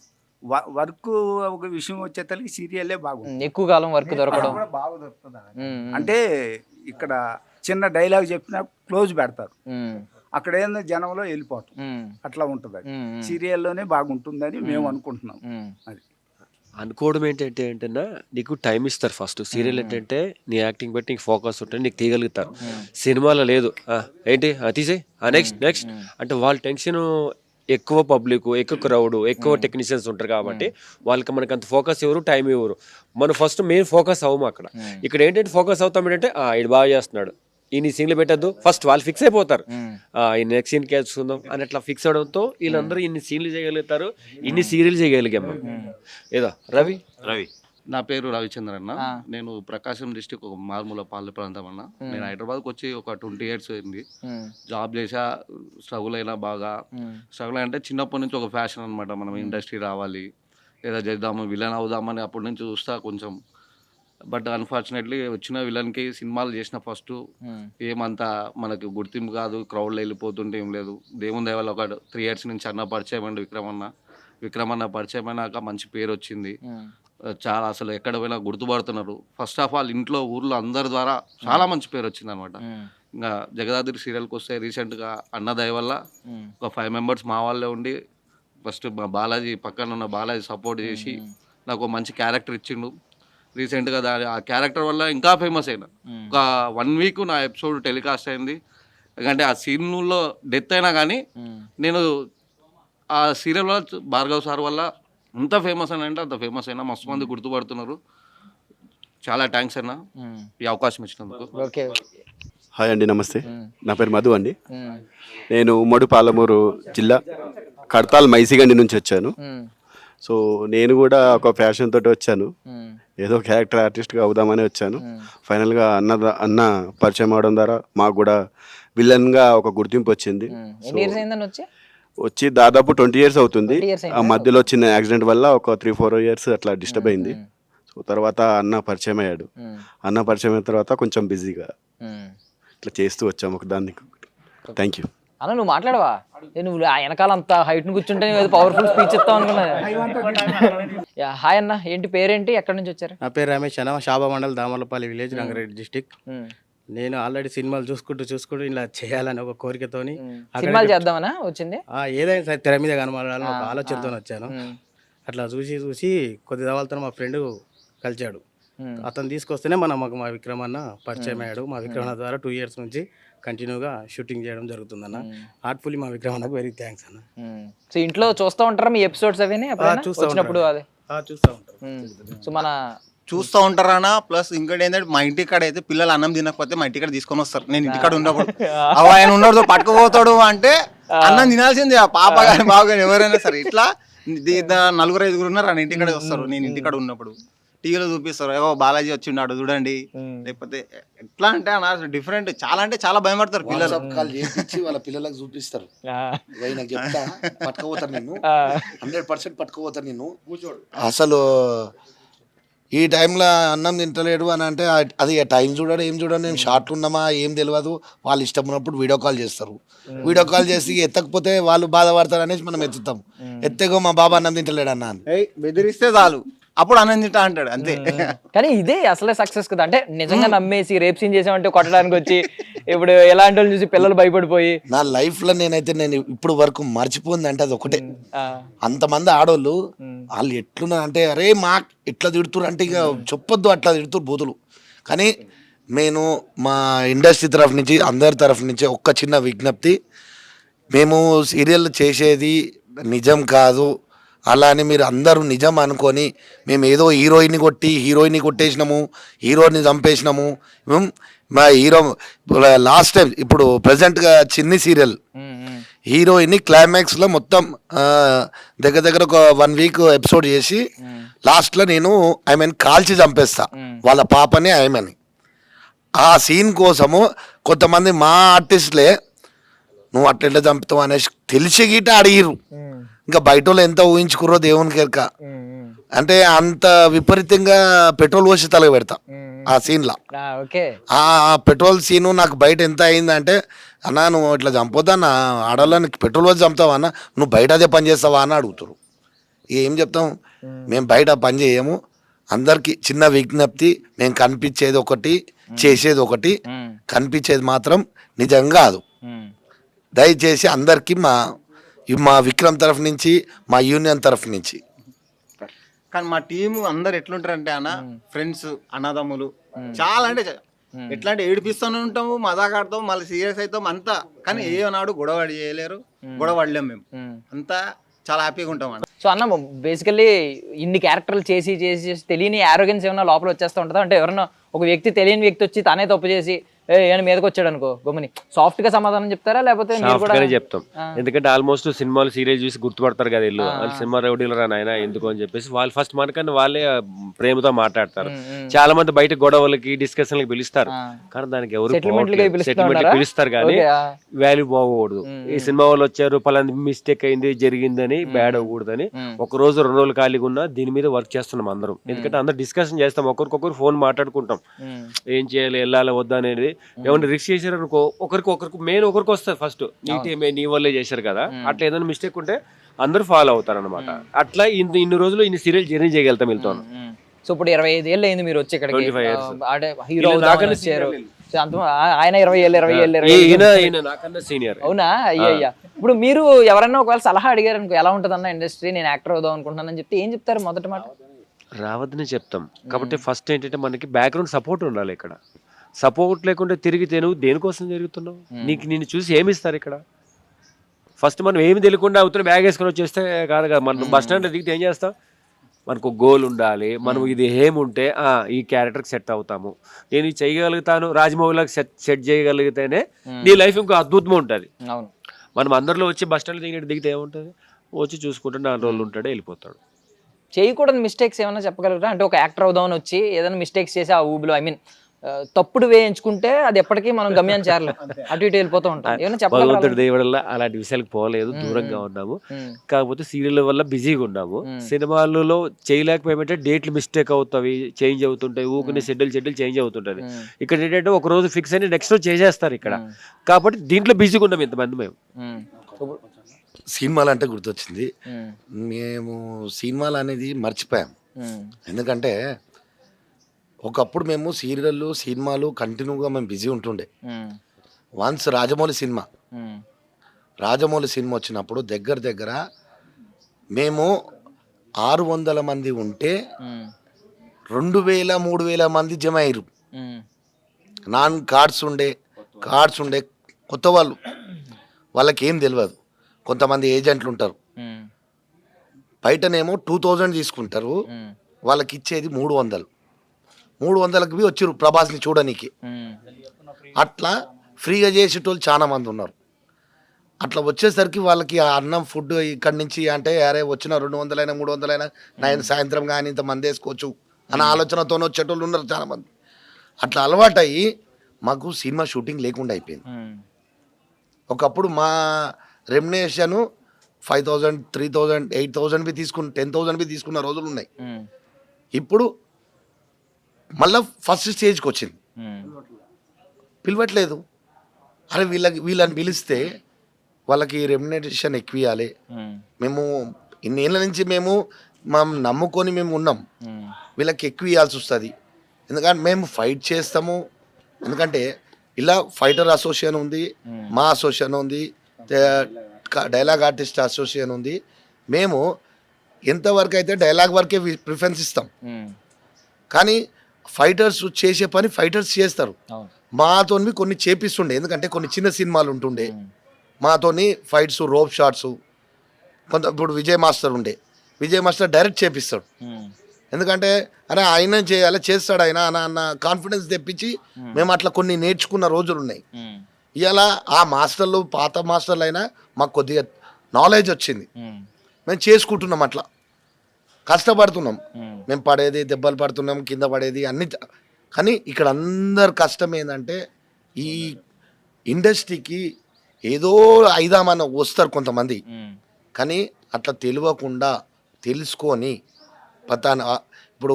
వర్క్ ఒక విషయం వచ్చేసరికి సీరియలే బాగుంది. ఎక్కువ కాలం వర్క్ దొరకడం బాగా దొరుకుతుంది. అంటే ఇక్కడ చిన్న డైలాగ్ చెప్పినా క్లోజ్ పెడతారు, అక్కడ ఏందో జనంలో వెళ్ళిపోవటం అట్లా ఉంటుంది. అది సీరియల్లోనే బాగుంటుందని మేము అనుకుంటున్నాం. అది అనుకోవడం ఏంటంటే నీకు టైం ఇస్తారు. ఫస్ట్ సీరియల్ ఏంటంటే నీ యాక్టింగ్ బట్టి నీకు ఫోకస్ ఉంటుంది, నీకు తీయగలుగుతారు. సినిమాలో లేదు, ఏంటి తీసే నెక్స్ట్ నెక్స్ట్ అంటే వాళ్ళ టెన్షన్ ఎక్కువ, పబ్లిక్ ఎక్కువ, క్రౌడ్ ఎక్కువ, టెక్నీషియన్స్ ఉంటారు కాబట్టి వాళ్ళకి మనకి అంత ఫోకస్ ఎవరు, టైం ఎవరు. మనం ఫస్ట్ మెయిన్ ఫోకస్ అవ్వము అక్కడ. ఇక్కడ ఏంటంటే ఫోకస్ అవుతాం ఏంటంటే ఇది బాగా చేస్తున్నాడు, ఈ సీన్లు పెట్టద్దు, ఫస్ట్ వాళ్ళు ఫిక్స్ అయిపోతారు. ఈ నెక్స్ట్ సీన్ వేసుకుందాం అని అట్లా ఫిక్స్ అవడంతో వీళ్ళందరూ ఇన్ని సీన్లు చేయగలుగుతారు, ఇన్ని సీరియల్ చేయగలిగాం. ఏదో రవి నా పేరు రవిచంద్ర అన్న. నేను ప్రకాశం డిస్టిక్ ఒక మారుమూల పల్లె ప్రాంతం అన్న. నేను హైదరాబాద్కి వచ్చి ఒక 20 years అయింది. జాబ్ చేసా, స్ట్రగుల్ అయినా బాగా. స్ట్రగుల్ అంటే చిన్నప్పటి నుంచి ఒక ఫ్యాషన్ అనమాట, మనం ఇండస్ట్రీ రావాలి లేదా చేద్దాము, విలన్ అవుదామని అప్పటి నుంచి చూస్తా కొంచెం. బట్ అన్ఫార్చునేట్లీ వచ్చిన విలన్కి సినిమాలు చేసిన ఫస్ట్ ఏమంతా మనకి గుర్తింపు కాదు, క్రౌడ్లో వెళ్ళిపోతుంటే ఏం లేదు. దేవుని దయ వల్ల ఒక 3 years నుంచి అన్న పరిచయం అండి, విక్రమన్న పరిచయం అయినాక మంచి పేరు వచ్చింది. చాలా అసలు ఎక్కడ పోయినా గుర్తుపడుతున్నారు. ఫస్ట్ ఆఫ్ ఆల్ ఇంట్లో ఊర్లో అందరి ద్వారా చాలా మంచి పేరు వచ్చింది అనమాట. ఇంకా జగదాద్రి సీరియల్కి వస్తే రీసెంట్గా అన్న దయ వల్ల ఒక 5 members మా వాళ్ళే ఉండి, ఫస్ట్ మా బాలాజీ పక్కన ఉన్న బాలాజీ సపోర్ట్ చేసి నాకు మంచి క్యారెక్టర్ ఇచ్చిండు. రీసెంట్గా ఆ క్యారెక్టర్ వల్ల ఇంకా ఫేమస్ అయినా. ఒక 1 week నా ఎపిసోడ్ టెలికాస్ట్ అయింది. ఎందుకంటే ఆ సీన్లో డెత్ అయినా కానీ నేను ఆ సీరియల్ వల్ల, భార్గవ్ సార్ వల్ల ఎంత ఫేమస్ అని అంటే అంత ఫేమస్ అయినా, మస్తు మంది గుర్తుపడుతున్నారు. చాలా థ్యాంక్స్ అన్న ఈ అవకాశం ఇచ్చినందుకు. ఓకే, హాయ్ అండి, నమస్తే. నా పేరు మధు అండి. నేను ఉమ్మడి పాలమూరు జిల్లా కడతాల్ మైసిగండి నుంచి వచ్చాను. సో నేను కూడా ఒక ఫ్యాషన్ తోటి వచ్చాను, ఏదో క్యారెక్టర్ ఆర్టిస్ట్గా అవుదామని వచ్చాను. ఫైనల్గా అన్న పరిచయం అవడం ద్వారా మాకు కూడా విలన్గా ఒక గుర్తింపు వచ్చింది. వచ్చి దాదాపు 20 years అవుతుంది. ఆ మధ్యలో చిన్న యాక్సిడెంట్ వల్ల ఒక 3-4 years అట్లా డిస్టర్బ్ అయింది. సో తర్వాత అన్న పరిచయం అయ్యాడు. అన్న పరిచయం అయిన తర్వాత కొంచెం బిజీగా ఇట్లా చేస్తూ వచ్చాము ఒక దాన్ని. థ్యాంక్ యూ అన్న. నువ్వు మాట్లాడవా? నువ్వు వెనకాల అంత హైట్ ను కూర్చుంటే పవర్ఫుల్ స్పీచ్ ఇస్తావు అనుకున్నా. హాయ్ అన్న, ఏంటి పేరేంటి, ఎక్కడి నుంచి వచ్చారు? నా పేరు రమేష్ అన్న, షాబా మండల్, దామర్లపల్లి విలేజ్, రంగారెడ్డి డిస్టిక్. నేను ఆల్రెడీ సినిమాలు చూసుకుంటూ ఇలా చేయాలని ఒక కోరికతోని సినిమాలు చేద్దామనా వచ్చింది. ఏదైనా సరే తెర మీద కనబడాలని ఒక ఆలోచనతో వచ్చాను. అట్లా చూసి కొద్ది దవాలతో మా ఫ్రెండ్ కలిచాడు. అతను తీసుకొస్తేనే మాకు మా విక్రమన్న పరిచయం అయ్యాడు. మా విక్రమన్న ద్వారా 2 years నుంచి కంటిన్యూగా షూటింగ్ చేయడం జరుగుతుందన్న. హార్ట్ఫుల్లీ మా విక్రమన్నకు వెరీ థ్యాంక్స్ అన్న. సో ఇంట్లో చూస్తూ ఉంటారా మీ ఎపిసోడ్స్? అవి వచ్చినప్పుడు అదే చూస్తూ ఉంటారు. సో మన చూస్తూ ఉంటారనా. ప్లస్ ఇంకోటి ఏంటంటే మా ఇంటి కాడ అయితే పిల్లలు అన్నం తినకపోతే మా ఇంటికాడ తీసుకొని వస్తారు. నేను ఇంటికాడ ఉన్నప్పుడు ఆయన ఉన్నాడు పట్టుకుపోతాడు అంటే అన్నం తినాల్సిందే, ఆ పాప కానీ బాబు కానీ ఎవరైనా సరే. ఇట్లా 4-5 ఉన్నారు అని ఇంటికాడ వస్తారు. నేను ఇంటికాడ ఉన్నప్పుడు టీవీలో చూపిస్తారు, ఏవో బాలాజీ వచ్చిన్నాడు చూడండి. లేకపోతే ఎట్లా అంటే అన్న డిఫరెంట్ చాలా అంటే చాలా భయపడతారు పిల్లలు. కాల్ చేయించి వాళ్ళ పిల్లలకు చూపిస్తారు. నాకు చెప్తా పట్టుకుపోతారు నిన్ను, 100% పట్టుకుపోతారు నిన్ను. అసలు ఈ టైంలో అన్నం తింటలేడు అని అంటే అది టైం చూడడం ఏం చూడడం, నేను షార్ట్లు ఉన్నామా ఏం తెలియదు. వాళ్ళు ఇష్టం ఉన్నప్పుడు వీడియో కాల్ చేస్తారు. వీడియో కాల్ చేసి ఎత్తకపోతే వాళ్ళు బాధపడతారు అనేసి మనం ఎత్తుతాం. ఎత్తేగో మా బాబా అన్నం తింటలేడు అన్న అని బెదిరిస్తే చాలు, అప్పుడు అన్నం తింటా అంటాడు అంతే. కానీ ఇదే అసలే సక్సెస్ కదా. అంటే నిజంగా నమ్మేసి రేప్ సీన్ చేసామంటే కొట్టడానికి వచ్చి ఇప్పుడు ఎలాంటి వాళ్ళు చూసి పిల్లలు భయపడిపోయి. నా లైఫ్ లో నేను ఇప్పుడు వరకు మర్చిపోయింది అంటే అది ఒకటే. అంతమంది ఆడోళ్ళు వాళ్ళు ఎట్లున్నారు అంటే అరే మా ఎట్లా తిడుతురు అంటే ఇక చెప్పొద్దు అట్లా తిడుతురు బూతులు. కానీ నేను మా ఇండస్ట్రీ తరఫు నుంచి అందరి తరఫు నుంచి ఒక్క చిన్న విజ్ఞప్తి, మేము సీరియల్ చేసేది నిజం కాదు, అలా అని మీరు అందరూ నిజం అనుకొని మేము ఏదో హీరోయిన్ని కొట్టేసినాము, హీరోని చంపేసినాము. మా హీరో లాస్ట్ టైం ఇప్పుడు ప్రజెంట్గా చిన్ని సీరియల్ హీరోయిన్ని క్లైమాక్స్లో మొత్తం దగ్గర ఒక 1 వీక్ ఎపిసోడ్ చేసి లాస్ట్లో నేను ఆమెను కాల్చి చంపేస్తా, వాళ్ళ పాపని ఆమెని. ఆ సీన్ కోసము కొంతమంది మా ఆర్టిస్టులే నువ్వు అట్లా చంపుతావు అనేసి తెలిసి గీట అడిగిరు. ఇంకా బయట వాళ్ళు ఎంత ఊహించుకుర్రో దేవునికి ఎరక. అంటే అంత విపరీతంగా పెట్రోల్ పోసి తలగ పెడతా ఆ సీన్లో. ఆ పెట్రోల్ సీను నాకు బయట ఎంత అయిందంటే, అన్నా నువ్వు ఇట్లా చంపొద్దా అన్న, ఆడవాళ్ళని పెట్రోల్ పోసి చంపుతావా అన్న, నువ్వు బయట అదే పని చేస్తావా అని అడుగుతారు. ఏం చెప్తాం, మేము బయట పని చేయము. అందరికీ చిన్న విజ్ఞప్తి, మేము కనిపించేది ఒకటి చేసేది ఒకటి, కనిపించేది మాత్రం నిజం కాదు. దయచేసి అందరికీ మా విక్రమ్ తరఫు నుంచి, మా యూనియన్ తరఫు నుంచి. కానీ మా టీం అందరు ఎట్లుంటారంటే అన్న ఫ్రెండ్స్, అన్నదమ్ములు చాలా అంటే ఎట్లా అంటే ఏడిపిస్తూనే ఉంటాము, మజాక్ ఆడతాము, మళ్ళీ సీరియస్ అవుతాం అంతా. కానీ ఏనాడు గొడవ చేయలేరు, గొడవ పడలేము మేము. అంతా చాలా హ్యాపీగా ఉంటాం అన్న. సో అన్న బేసికల్లీ ఇన్ని క్యారెక్టర్లు చేసి తెలియని ఆరోగెన్స్ ఏమన్నా లోపల వచ్చేస్తూ ఉంటుందా? అంటే ఎవరన్నా ఒక వ్యక్తి తెలియని వ్యక్తి వచ్చి తానే తప్పు చేసి ఏమైనా మీదకి వచ్చాడు అనుకో, గమ్ముని సాఫ్ట్ గా సమాధానం చెప్తారా లేకపోతే చెప్తాం? ఎందుకంటే ఆల్మోస్ట్ సినిమాలు సీరియల్ చూసి గుర్తుపడతారు కదా వీళ్ళు, వాళ్ళు సినిమా రౌడీలు రా నాయన ఎందుకు అని చెప్పేసి వాళ్ళు ఫస్ట్ మనకన్నా వాళ్ళే ప్రేమతో మాట్లాడతారు. చాలా మంది బయట గొడవలకి డిస్కషన్లకి పిలుస్తారు, కానీ దానికి ఎవరు సెటిల్మెంట్ పిలుస్తారు కానీ వాల్యూ బాగోకూడదు. ఈ సినిమా వాళ్ళు వచ్చారు పలానా మిస్టేక్ అయింది జరిగిందని బ్యాడ్ అవ్వకూడదని ఒక రోజు 2 రోజులు ఖాళీగా ఉన్నా దీని మీద వర్క్ చేస్తున్నాం అందరం. ఎందుకంటే అందరు డిస్కషన్ చేస్తాం, ఒకరికొకరు ఫోన్ మాట్లాడుకుంటాం ఏం చేయాలి వెళ్ళాలి వద్దా అనేది. ఏమన్నా రిస్క్ చేశారు అనుకో ఒకరికి మెయిన్ ఒకరికి వస్తుంది ఫస్ట్, నీ వల్లే చేశారు కదా, అట్లా ఏదైనా మిస్టేక్ ఉంటే అందరూ ఫాలో అవుతారు అనమాట. అట్లా ఇన్ని రోజులు ఇన్ని సీరియల్ జర్నీ చేయగలుగుతాం వెళ్తాను. సో ఇప్పుడు 25 ఏళ్ళు అయింది మీరు వచ్చి ఇక్కడికి, హీరో ఆయన 20 ఏళ్ళు నాకన్నా సీనియర్. అవునా? అయ్యా. ఇప్పుడు మీరు ఎవరన్నా ఒకవేళ సలహా అడిగారు అనుకో, ఎలా ఉంటుంది అన్న ఇండస్ట్రీ, నేను యాక్టర్ అవుదాం అనుకుంటున్నాను చెప్తే ఏం చెప్తారు? మొదటి మాట రావద్దని చెప్తాం. కాబట్టి ఫస్ట్ ఏంటంటే మనకి బ్యాక్గ్రౌండ్ సపోర్ట్ ఉండాలి. ఇక్కడ సపోర్ట్ లేకుండా తిరిగితే నువ్వు దేనికోసం జరుగుతున్నావు, నిన్ను చూసి ఏమిస్తారు ఇక్కడ? ఫస్ట్ మనం ఏమి తెలియకుండా అవుతున్నా బ్యాగ్ వేసుకొని వచ్చేస్తే కాదు కదా. మనం బస్ స్టాండ్లో దిగితే ఏం చేస్తాం, మనకు గోల్ ఉండాలి. మనం ఇది ఏముంటే ఈ క్యారెక్టర్కి సెట్ అవుతాము, నేను ఇది చేయగలుగుతాను, రాజమౌళికి సెట్ చేయగలిగితేనే నీ లైఫ్ ఇంకో అద్భుతంగా ఉంటుంది. మనం అందరిలో వచ్చి బస్ స్టాండ్లో దిగితే ఏముంటుంది, వచ్చి చూసుకుంటే 4 రోజులు ఉంటాడు వెళ్ళిపోతాడు. చేయకూడదు మిస్టేక్స్ ఏమైనా చెప్పగలరా? అంటే ఒక యాక్టర్ అవుదామని వచ్చి ఏదైనా మిస్టేక్స్ చేసి ఆ ఊబిలో తప్పుడు వేయించుకుంటే అది ఎప్పటికీ మనం గమ్యాన్ని చేరలేం, అటు ఇటు వెళ్ళిపోతూ ఉంటాం. భగవంతుడి దయ వల్ల అలాంటి విషయాలకు పోలేదు, దూరంగా ఉన్నాము. కాకపోతే సీరియల్ వల్ల బిజీగా ఉన్నాము. సినిమాలలో చేయలేకపోయామంటే డేట్లు మిస్టేక్ అవుతాయి, చేంజ్ అవుతుంటాయి, ఊరికి షెడ్యూల్ చేంజ్ అవుతుంటది. ఇక్కడ ఏంటంటే ఒక రోజు ఫిక్స్ అని నెక్స్ట్ రోజు చేసేస్తారు ఇక్కడ. కాబట్టి దీంట్లో బిజీగా ఉన్నాం ఇంతమంది మేము. సినిమాలు అంటే గుర్తొచ్చింది, మేము సినిమాలు అనేది మర్చిపోయాం. ఎందుకంటే ఒకప్పుడు మేము సినిమాలు కంటిన్యూగా మేము బిజీ ఉంటుండే. వన్స్ రాజమౌళి సినిమా వచ్చినప్పుడు దగ్గర మేము 600 మంది ఉంటే 2000-3000 మంది జమ అయ్యారు. నాన్ కార్డ్స్ ఉండే కొత్త వాళ్ళకి ఏం తెలియదు. కొంతమంది ఏజెంట్లు ఉంటారు, బయటనేమో 2000 తీసుకుంటారు, వాళ్ళకి ఇచ్చేది 300. 300కి వచ్చిర్రు ప్రభాస్ని చూడనీకి. అట్లా ఫ్రీగా చేసేటోళ్ళు చాలా మంది ఉన్నారు. అట్లా వచ్చేసరికి వాళ్ళకి ఆ అన్నం ఫుడ్ ఇక్కడి నుంచి అంటే అరే వచ్చిన 200 300 నేను సాయంత్రం కానీ ఇంత మంది వేసుకోవచ్చు అన్న ఆలోచనతో వచ్చేటోళ్ళు ఉన్నారు చాలామంది. అట్లా అలవాటయ్యి మాకు సినిమా షూటింగ్ లేకుండా అయిపోయింది. ఒకప్పుడు మా రెమ్యునరేషన్ 5,000 3,000 8,000 బి తీసుకున్న 10,000 బి తీసుకున్న రోజులు ఉన్నాయి. ఇప్పుడు మళ్ళీ ఫస్ట్ స్టేజ్కి వచ్చింది, పిలవట్లేదు. అరే వీళ్ళని పిలిస్తే వాళ్ళకి రెమ్యునరేషన్ ఎక్కువ ఇవ్వాలి. మేము ఇన్నేళ్ళ నుంచి మేము నమ్ముకొని మేము ఉన్నాం, వీళ్ళకి ఎక్కువ ఇవ్వాల్సి వస్తుంది. ఎందుకంటే మేము ఫైట్ చేస్తాము. ఎందుకంటే ఇలా ఫైటర్ అసోసియేషన్ ఉంది, మా అసోసియేషన్ ఉంది, డైలాగ్ ఆర్టిస్ట్ అసోసియేషన్ ఉంది. మేము ఎంతవరకు అయితే డైలాగ్ వరకే ప్రిఫరెన్స్ ఇస్తాం, కానీ ఫైటర్స్ చేసే పని ఫైటర్స్ చేస్తారు. మాతో కొన్ని చేపిస్తుండే, ఎందుకంటే కొన్ని చిన్న సినిమాలు ఉంటుండే మాతోని ఫైట్స్ రోప్ షాట్స్. ఇప్పుడు విజయ్ మాస్టర్ ఉండే, విజయ్ మాస్టర్ డైరెక్ట్ చేపిస్తాడు. ఎందుకంటే అరే ఆయన చేయాలి, చేస్తాడు ఆయన అన్న కాన్ఫిడెన్స్ తెప్పించి మేము అట్లా కొన్ని నేర్చుకున్న రోజులు ఉన్నాయి. ఇలా ఆ మాస్టర్లు పాత మాస్టర్లు అయినా మాకు కొద్దిగా నాలెడ్జ్ వచ్చింది, మేము చేసుకుంటున్నాం, అట్లా కష్టపడుతున్నాం. మేము పడేది దెబ్బలు పడుతున్నాం, కింద పడేది అన్ని. కానీ ఇక్కడ అందరు కష్టం ఏంటంటే ఈ ఇండస్ట్రీకి ఏదో అయిదామని వస్తారు కొంతమంది, కానీ అట్లా తెలియకుండా తెలుసుకొని ఇప్పుడు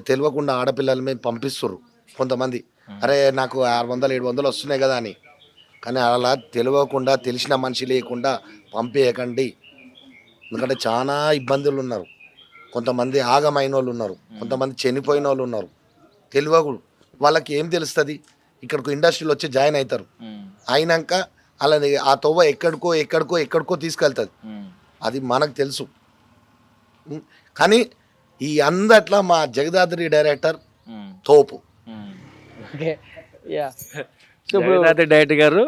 తెలియకుండా ఆడపిల్లల మీద పంపిస్తారు కొంతమంది. అరే నాకు 600 700 వస్తున్నాయి కదా అని. కానీ అలా తెలియకుండా తెలిసిన మనిషి లేకుండా పంపేయకండి. ఎందుకంటే చాలా ఇబ్బందులు ఉన్నారు, కొంతమంది ఆగమైన వాళ్ళు ఉన్నారు, కొంతమంది చనిపోయిన వాళ్ళు ఉన్నారు. తెలియకూడదు వాళ్ళకి ఏం తెలుస్తుంది, ఇక్కడికి ఇండస్ట్రీలో వచ్చి జాయిన్ అవుతారు, అయినాక అలా ఆ తోవ ఎక్కడికో తీసుకెళ్తుంది, అది మనకు తెలుసు. కానీ ఈ అందట్లా మా జగదాద్రి డైరెక్టర్ తోపు. డైరెక్టర్ గారు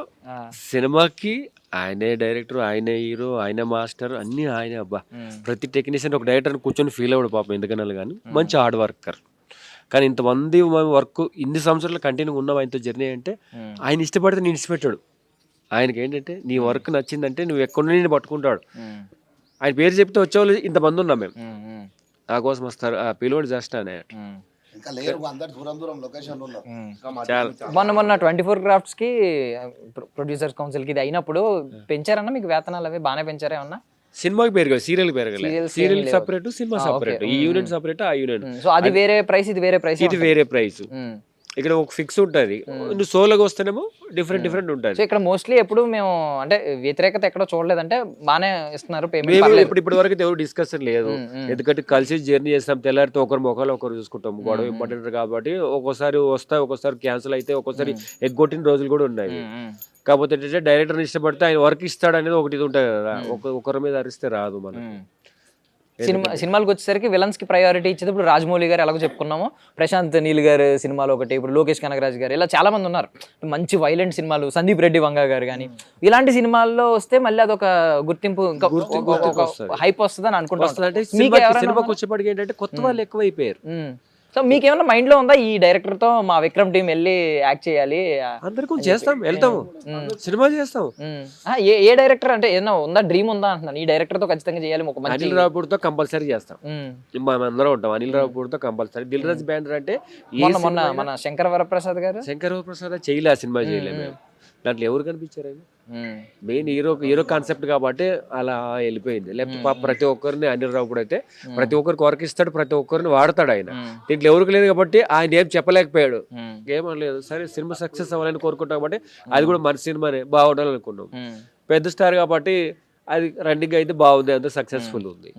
సినిమాకి ఆయనే డైరెక్టర్, ఆయనే హీరో, ఆయన మాస్టర్, అన్నీ ఆయనే. అబ్బా ప్రతి టెక్నీషియన్ ఒక డైరెక్టర్ కూర్చొని ఫీల్ అవ్వడు పాపం, ఎందుకన్నా కానీ మంచి హార్డ్ వర్కర్. కానీ ఇంతమంది వర్క్ ఇన్ని సంవత్సరాలు కంటిన్యూ ఉన్నాం ఆయనతో జర్నీ అంటే ఆయన ఇష్టపడితే నేను ఇష్టపెట్టాడు. ఆయనకి ఏంటంటే నీ వర్క్ నచ్చిందంటే నువ్వు ఎక్కడి నుండి పట్టుకుంటాడు. ఆయన పేరు చెప్తే వచ్చేవాళ్ళు ఇంతమంది ఉన్నాం మేము, నా కోసం వస్తారు ఆ పిల్లోడు జస్ట్ అనే. మొన్న 24 క్రాఫ్ట్స్ కి ప్రొడ్యూసర్స్ కౌన్సిల్ కి ఇది అయినప్పుడు పెంచారన్నా మీకు వేతనాలు అవి బాగానే పెంచారా ఏమన్నా? సినిమాకి పెరగదు, సీరియల్ పెరగలేదు. సీరియల్ సపరేట్, సినిమా సపరేట్, ఈ యూనిట్ సపరేట్, ఆ యూనిట్. సో అది వేరే ప్రైస్, ఇది వేరే ప్రైస్. ఇది వేరే ప్రైస్. ఇక్కడ ఒక ఫిక్స్ ఉంటుంది, నువ్వు సోలోగా వస్తేనేమో డిఫరెంట్ ఉంటుంది. సో ఇక్కడ మోస్ట్లీ ఎప్పుడు మేము అంటే వ్యతిరేకత ఎక్కడో చూడలేదంటే బాగానే ఇస్తున్నారు పేమెంట్. ఇప్పటి వరకు ఎవరు డిస్కషన్ లేదు, ఎందుకంటే కలిసి జర్నీ చేస్తాం, తెల్లారితో ఒకరి ముఖాలు ఒకరు చూసుకుంటాం. గొడవ ఇంపార్టెంట్ కాబట్టి ఒక్కోసారి వస్తాయి, ఒక్కోసారి క్యాన్సిల్ అయితే, ఒక్కోసారి ఎగ్గొట్టిన రోజులు కూడా ఉన్నాయి. కాకపోతే ఏంటంటే డైరెక్టర్ని ఇష్టపడితే ఆయన వర్క్ ఇస్తాడు అనేది ఒకటి ఉంటుంది కదా, ఒకరి మీద అరిస్తే రాదు మనం. సినిమాలకు వచ్చేసరికి విలన్స్ కి ప్రయారిటీ ఇచ్చేది. ఇప్పుడు రాజమౌళి గారు ఎలాగో చెప్పుకున్నాము, ప్రశాంత్ నీల్ గారు సినిమాలో ఒకటి, ఇప్పుడు లోకేష్ కనగరాజ్ గారు, ఇలా చాలా మంది ఉన్నారు మంచి వైలెంట్ సినిమాలు, సందీప్ రెడ్డి వంగ గారు కానీ ఇలాంటి సినిమాల్లో వస్తే మళ్ళీ అదొక గుర్తింపు హైప్ వస్తుంది అని అనుకుంటున్నాను. సినిమాకి వచ్చేప్పటికి ఏంటంటే కొత్త వాళ్ళు ఎక్కువ అయిపోయారు. సో మీకేమన్నా మైండ్ లో ఉందా ఈ డైరెక్టర్ తో మా విక్రమ్ టీం వెళ్ళి యాక్ట్ చేయాలి? అందరికీ చేస్తాం, వెళ్తాము, సినిమా చేస్తాం. ఏ డైరెక్టర్ అంటే ఏదైనా ఉందా, డ్రీమ్ ఉందా అంటున్నాను, ఈ డైరెక్టర్ తో ఖచ్చితంగా చేయాలి? అనిల్ రావుపూడితో కంపల్సరీ చేస్తాం, మనం అందరం ఉంటాం. అనిల్ రావుపూడితో కంపల్సరీ. దిల్ రాజు బ్యానర్ అంటే మొన్న మన శంకర్ వరప్రసాద్ గారు, శంకర్ వరప్రసాద్ చేయలే ఆ సినిమా, చేయలేము మేము. దాంట్లో ఎవరు కనిపించారు? మెయిన్ హీరో కాన్సెప్ట్ కాబట్టి అలా వెళ్ళిపోయింది. లేకపోతే ప్రతి ఒక్కరిని అనిల్ రావుపూడి అయితే ప్రతి ఒక్కరికి వర్క్ ఇస్తాడు, ప్రతి ఒక్కరిని వాడతాడు ఆయన. దీంట్లో ఎవరికి లేదు కాబట్టి ఆయన ఏం చెప్పలేకపోయాడు, ఏమనలేదు. సరే సినిమా సక్సెస్ అవ్వాలని కోరుకుంటాం కాబట్టి అది కూడా మన సినిమానే బాగుండాలని అనుకున్నాం. పెద్ద స్టార్ కాబట్టి అది రన్నింగ్ అయితే బాగుంది, అంత సక్సెస్ఫుల్ ఉంది.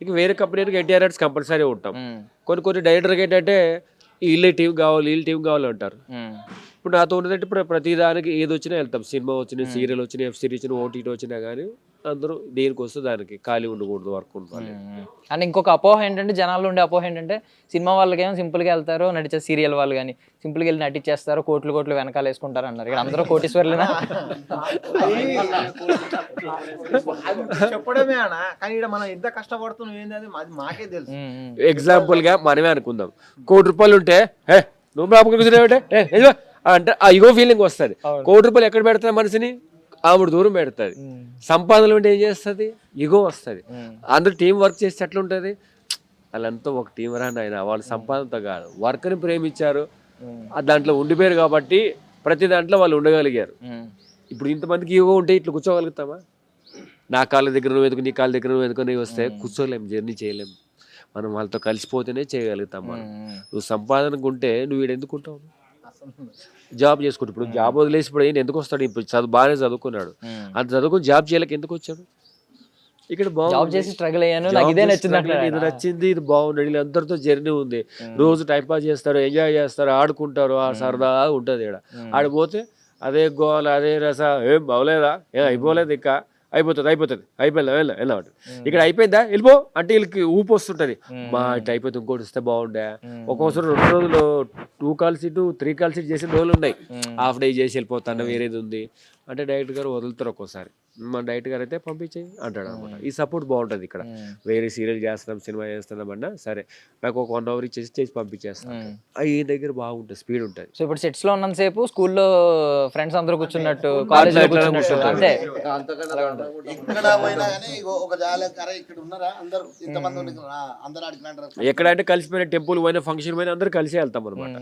ఇక వేరే కంపెనీకి ఎన్టీఆర్ కంపల్సరీ ఉంటాం. కొన్ని డైరెక్టర్కి ఏంటంటే వీళ్ళ టీం కావాలి, వీళ్ళ టీం కావాలి అంటారు. ఇప్పుడు నాతో ఉన్నదంటే ఇప్పుడు ప్రతి దానికి ఏది వచ్చినా వెళ్తాం. సినిమా వచ్చినా, సీరియల్ వచ్చినా, వెబ్ సిరీస్ వచ్చినా, ఓటీటీ వచ్చినా కానీ అందరూ దేనికి వస్తే దానికి ఖాళీ ఉండకూడదు, వర్క్ ఉండాలి. అండ్ ఇంకొక అపోహ ఏంటంటే, జనాల్లో ఉండే అపోహ ఏంటంటే, సినిమా వాళ్ళకేమో సింపుల్గా వెళ్తారు, నడిచే సీరియల్ వాళ్ళు కానీ సింపుల్గా వెళ్ళి నటించేస్తారు, కోట్లు కోట్లు వెనకాల వేసుకుంటారు అన్నారు. ఇక్కడ అందరూ కోటీశ్వర్లేనా? చెప్పడమే అన్న, కానీ ఇక్కడ మనం ఎంత కష్టపడుతున్నాం ఏంది అది మాకే తెలుసు. ఎగ్జాంపుల్ గా మనమే అనుకుందాం, ₹1,00,00,000 ఉంటే నువ్వు అంటే ఆ ఇగో ఫీలింగ్ వస్తుంది. ₹1,00,00,000 ఎక్కడ పెడతా మనిషిని, ఆవిడ దూరం పెడుతుంది. సంపాదనలు ఉంటే ఏం చేస్తుంది, ఇగో వస్తుంది. అందరూ టీం వర్క్ చేస్తే ఎట్లా ఉంటుంది, వాళ్ళంతా ఒక టీం రాని ఆయన, వాళ్ళు సంపాదనతో కాదు, వర్క్ని ప్రేమించారు, దాంట్లో ఉండిపోయారు కాబట్టి ప్రతి దాంట్లో వాళ్ళు ఉండగలిగారు. ఇప్పుడు ఇంతమందికి ఇగో ఉంటే ఇట్లా కూర్చోగలుగుతామా? నా కాళ్ళ దగ్గర నువ్వు ఎదుగు, నీ కాళ్ళ దగ్గర నువ్వు ఎదుగుని వస్తే కూర్చోలేము, జర్నీ చేయలేము. మనం వాళ్ళతో కలిసిపోతేనే చేయగలుగుతాం. మనం నువ్వు సంపాదనకు ఉంటే నువ్వు వీడు ఎందుకుంటావు, జాబ్ చేసుకుంటా. ఇప్పుడు జాబ్ వదిలేసి ఇప్పుడు ఎందుకు వస్తాడు, ఇప్పుడు బాగానే చదువుకున్నాడు, అంత చదువుకుని జాబ్ చేయలేక ఎందుకు వచ్చాడు? ఇక్కడ బాగుంది, స్ట్రగుల్ అయ్యాను, నాకు ఇదే నచ్చింది, ఇది నచ్చింది, ఇది బాగుంది, వీళ్ళందరితో జర్నీ ఉంది, రోజు టైం పాస్ చేస్తారు, ఎంజాయ్ చేస్తారు, ఆడుకుంటారు, ఆ సరదా ఉంటుంది. ఇక్కడ ఆడిపోతే అదే గోల, అదే రస, ఏం బాగోలేదా, ఏం అయిపోలేదు, ఇంకా అయిపోతుంది వెళ్ళాడు. ఇక్కడ అయిపోయిందా వెళ్ళిపో అంటే వీళ్ళకి ఊపు వస్తుంటది, మా ఇట్లా అయిపోతే ఇంకోటి ఇస్తే బాగుండే. ఒక్కోసారి 2 రోజులు 2 కాల్ సీటు 3 కాల్ సీట్ చేసిన రోజులు ఉన్నాయి. హాఫ్ డే చేసి వెళ్ళిపోతాను, వేరేది ఉంది అంటే డైరెక్ట్ గారు వదులుతారు. ఒక్కోసారి మన డైరెక్ట్ గారు అయితే పంపించేయి అంటాడు అనమాట. ఈ సపోర్ట్ బాగుంటుంది ఇక్కడ. వేరే సీరియల్ చేస్తున్నాం, సినిమా చేస్తున్నాం అన్నా సరే, నాకు ఒక 1 అవర్ ఇచ్చేసి చేసి పంపించేస్తాను. ఈ దగ్గర బాగుంటుంది, స్పీడ్ ఉంటుంది. సో ఇప్పుడు సెట్స్ లో ఉన్నంతసేపు స్కూల్లో ఫ్రెండ్స్ అందరూ కూర్చున్నట్టు, కాలేజ్ అంతే. ఎక్కడంటే కలిసిపోయిన టెంపుల్ పోయినా, ఫంక్షన్ పోయినా అందరూ కలిసి వెళ్తాం అనమాట,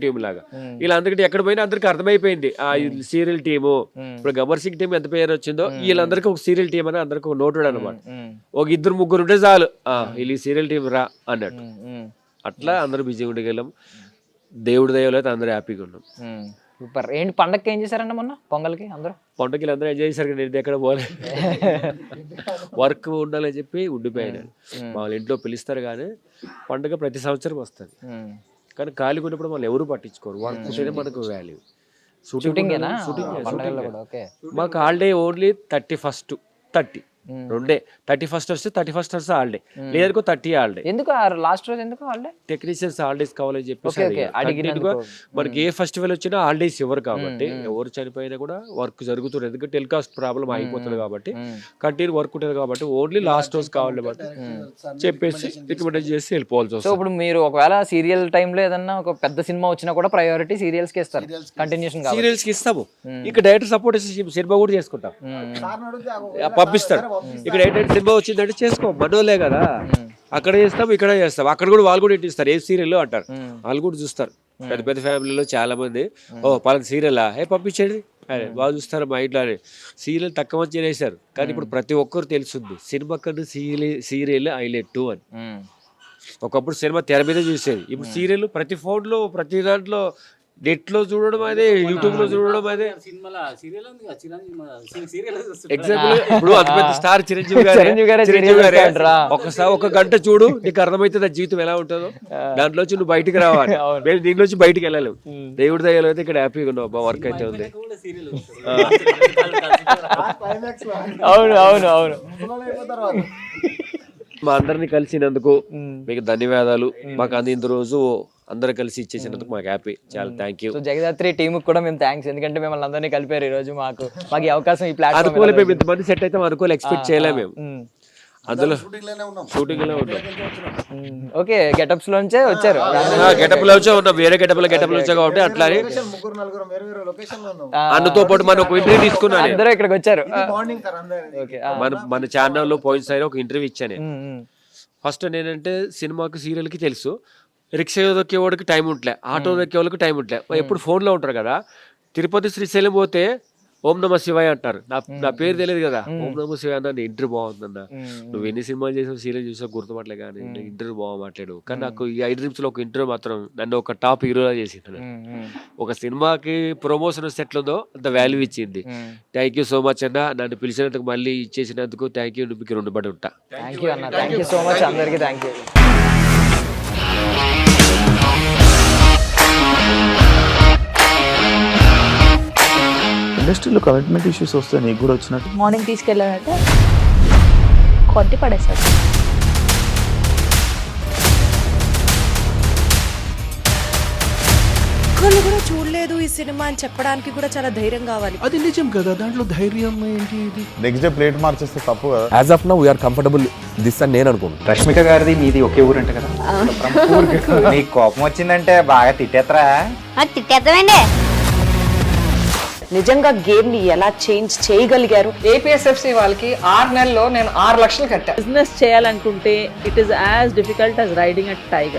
టీం లాగా. ఇలా అందరికీ ఎక్కడ పోయినా అందరికి అర్థమైపోయింది ఆ సీరియల్ టీము. ఇప్పుడు గబ్బర్ సింగ్ టీం ఎంత పేరు వచ్చిందో, వీళ్ళందరికీ ఒక సీరియల్ టీం అని అందరికి ఒక నోటెడ్ అనమాట. ఒక 2-3 ఉంటే చాలు, వీళ్ళు ఈ సీరియల్ టీం రా అన్నట్టు. అట్లా అందరూ బిజీగా ఉండగలం. దేవుడి దయలో అయితే అందరూ హ్యాపీగా ఉన్నాం. సూపర్. ఏంటి పండగకి ఏం చేశారండి మొన్న పొంగల్కి? అందరూ పండుగలు అందరూ ఎంజాయ్ చేశారు. నేను ఎక్కడ పోలేదు, వర్క్ ఉండాలని చెప్పి ఉండిపోయాను. మా వాళ్ళ ఇంట్లో పిలుస్తారు కానీ పండుగ ప్రతి సంవత్సరం వస్తుంది. కానీ ఖాళీగా ఉన్నప్పుడు వాళ్ళు ఎవరు పట్టించుకోరు, వర్క్ ఉంటేనే మనకు వాల్యూ. షూటింగ్ మాకు హాలిడే ఓన్లీ 31st 30 2 31st వస్తే 31st వస్తే హాలిడే, లేదనుకో 30 హాలిడే. ఎందుకు లాస్ట్ రోజు ఎందుకు హాలిడే? టెక్నీషియన్స్ హాలిడేస్ కావాలని చెప్పేసి మనకి ఏ ఫెస్టివల్ వచ్చినా హాలిడేస్ ఇవ్వరు కాబట్టి, ఎవరు చనిపోయినా కూడా వర్క్ జరుగుతుంది. ఎందుకంటే టెలికాస్ట్ ప్రాబ్లం అయిపోతుంది కాబట్టి, కంటిన్యూ వర్క్ ఉంటుంది కాబట్టి ఓన్లీ లాస్ట్ రోజు కావాలి చెప్పేసి రికమెండ్ చేసి వెళ్ళిపోవాల్సి వస్తుంది. సో ఇప్పుడు మీరు ఒకవేళ సీరియల్ టైంలో ఏదన్నా ఒక పెద్ద సినిమా వచ్చినా కూడా ప్రయారిటీ సీరియల్స్ కి ఇస్తారు, కంటిన్యూషన్ సీరియల్స్ కి ఇస్తాము. ఇక్కడ డైరెక్టర్ సపోర్ట్ చేసి సినిమా కూడా చేసుకుంటాం, పంపిస్తారు. ఇక్కడ ఏంటంటే సినిమా వచ్చిందంటే చేసుకో, మనోలే కదా, అక్కడ చేస్తాం ఇక్కడ చేస్తాం. అక్కడ కూడా వాళ్ళు కూడా ఇస్తారు, ఏ సీరియల్ అంటారు, వాళ్ళు కూడా చూస్తారు. పెద్ద పెద్ద ఫ్యామిలీలో చాలా మంది పలానా సీరియల్ పంపించండి వాళ్ళు చూస్తారు. మా ఇంట్లో సీరియల్ తక్కువ మంది చేశారు, కానీ ఇప్పుడు ప్రతి ఒక్కరు తెలుస్తుంది సినిమా కన్నా సీరియల్ హైలైట్ అని. ఒకప్పుడు సినిమా తెర మీద చూసేది, ఇప్పుడు సీరియల్ ప్రతి ఫోన్లో, ప్రతి దాంట్లో, నెట్ లో చూడడం అదే, యూట్యూబ్ లో చూడడం అదే. ఎగ్జాంపుల్ ఇప్పుడు అంత పెద్ద స్టార్ చిరంజీవి గారు ఒకసారి 1 గంట చూడు, నీకు అర్థమవుతుంది ఆ జీవితం ఎలా ఉంటుందో. దాంట్లో నువ్వు బయటికి రావాలి, మేము దీంట్లోంచి బయటికి వెళ్ళలేము. దేవుడి దయలో అయితే ఇక్కడ హ్యాపీగా ఉన్నావు, వర్క్ అయితే ఉంది. అవును అవును అవును. మా అందరినీ కలిసినందుకు మీకు ధన్యవాదాలు. మాకు అందిన రోజు అందరూ కలిసి ఇచ్చేసినందుకు మాకు హ్యాపీ, చాలా థ్యాంక్ యూ. జగదాత్రి టీమ్ కూడా మేము థ్యాంక్స్, ఎందుకంటే మిమ్మల్ని అందరినీ కలిపారు ఈ రోజు. మాకు ఈ అవకాశం, ఈ ప్లాట్ఫామ్ అనుకోలేదు, మేము ఇంతమంది సెట్ అయితే అనుకోలేదు, ఎక్స్పెక్ట్ చేయలేము మేము. అందులో షూటింగ్ లో ఉన్నాం. ఓకే, గెటప్స్ లోంచే వచ్చారు, గెటప్ లో ఉన్నాం, వేరే గెటప్ లో వచ్చాం కాబట్టి అట్లా అన్నతో పాటు మనం ఒక ఇంటర్వ్యూ తీసుకున్నాను. అందరూ ఇక్కడికి వచ్చారు. మన ఛానల్లో పోయినసారి ఒక ఇంటర్వ్యూ ఇచ్చాను. ఫస్ట్ నేనంటే సినిమాకి సీరియల్కి తెలుసు, రిక్షా దొక్కేవాడికి టైం ఉంటలే, ఆటో దొక్కే వాళ్ళకి టైం ఉంటలే, ఎప్పుడు ఫోన్లో ఉంటారు కదా. తిరుపతి శ్రీశైలం పోతే ఓం నమ శివాయ అంటారు, నా పేరు తెలియదు కదా. ఓం నమ శివాయ అన్న, నీ ఇంటర్వ్యూ బాగుందన్న, నువ్వు ఎన్ని సినిమాలు చేసావు, సీరియల్ చూసావు గుర్తుపట్టలే, కానీ ఇంటర్వ్యూ బాగా మాట్లాడు. కానీ నాకు ఈ 5 నిమిషాలు ఒక ఇంటర్వ్యూ మాత్రం నన్ను ఒక టాప్ హీరోలా చేసింది. ఒక సినిమాకి ప్రమోషన్ సెట్లు ఉందో అంత వాల్యూ ఇచ్చింది. థ్యాంక్ యూ సో మచ్ అన్న, నన్ను పిలిచినందుకు, మళ్ళీ ఇచ్చేసినందుకు థ్యాంక్ యూ. మీకు రుణపడి ఉంటా. థ్యాంక్ యూ అన్న, థ్యాంక్ యూ సో మచ్ అందరికీ, థ్యాంక్ యూ. ఇండస్ట్రీలో కమిట్మెంట్ ఇష్యూస్ వస్తే నీకు కూడా వచ్చినట్టు మార్నింగ్ తీసుకెళ్ళాడంటే కొట్టి పడేశాడు. ఒక్కళ్ళు కూడా చూడలేదు ఈ సినిమా అని చెప్పడానికి కూడా చాలా ధైర్యం కావాలి. అది నిజం కదా, దాంట్లో ధైర్యం ఏంటి? ఇది నెక్స్ట్ డే ప్లేట్ మార్చేస్తే తప్పు కదా. As of now we are comfortable this అని నేను అనుకుంటున్నాను. రష్మిక గారిది మీది ఒకే ఊరు అంట కదా? నీకు కోపం వచ్చిందంటే బాగా తిట్టేత్తరా? తిట్టేద్దామండి. నిజంగా గేమ్ ని ఎలా చేంజ్ చేయగలిగారు? ఏపీఎస్ఎఫ్సి వాళ్ళకి 6 నెలల్లో నేను 6 లక్షలు కట్టా. బిజినెస్ చేయాలనుకుంటే it is as difficult as riding a tiger.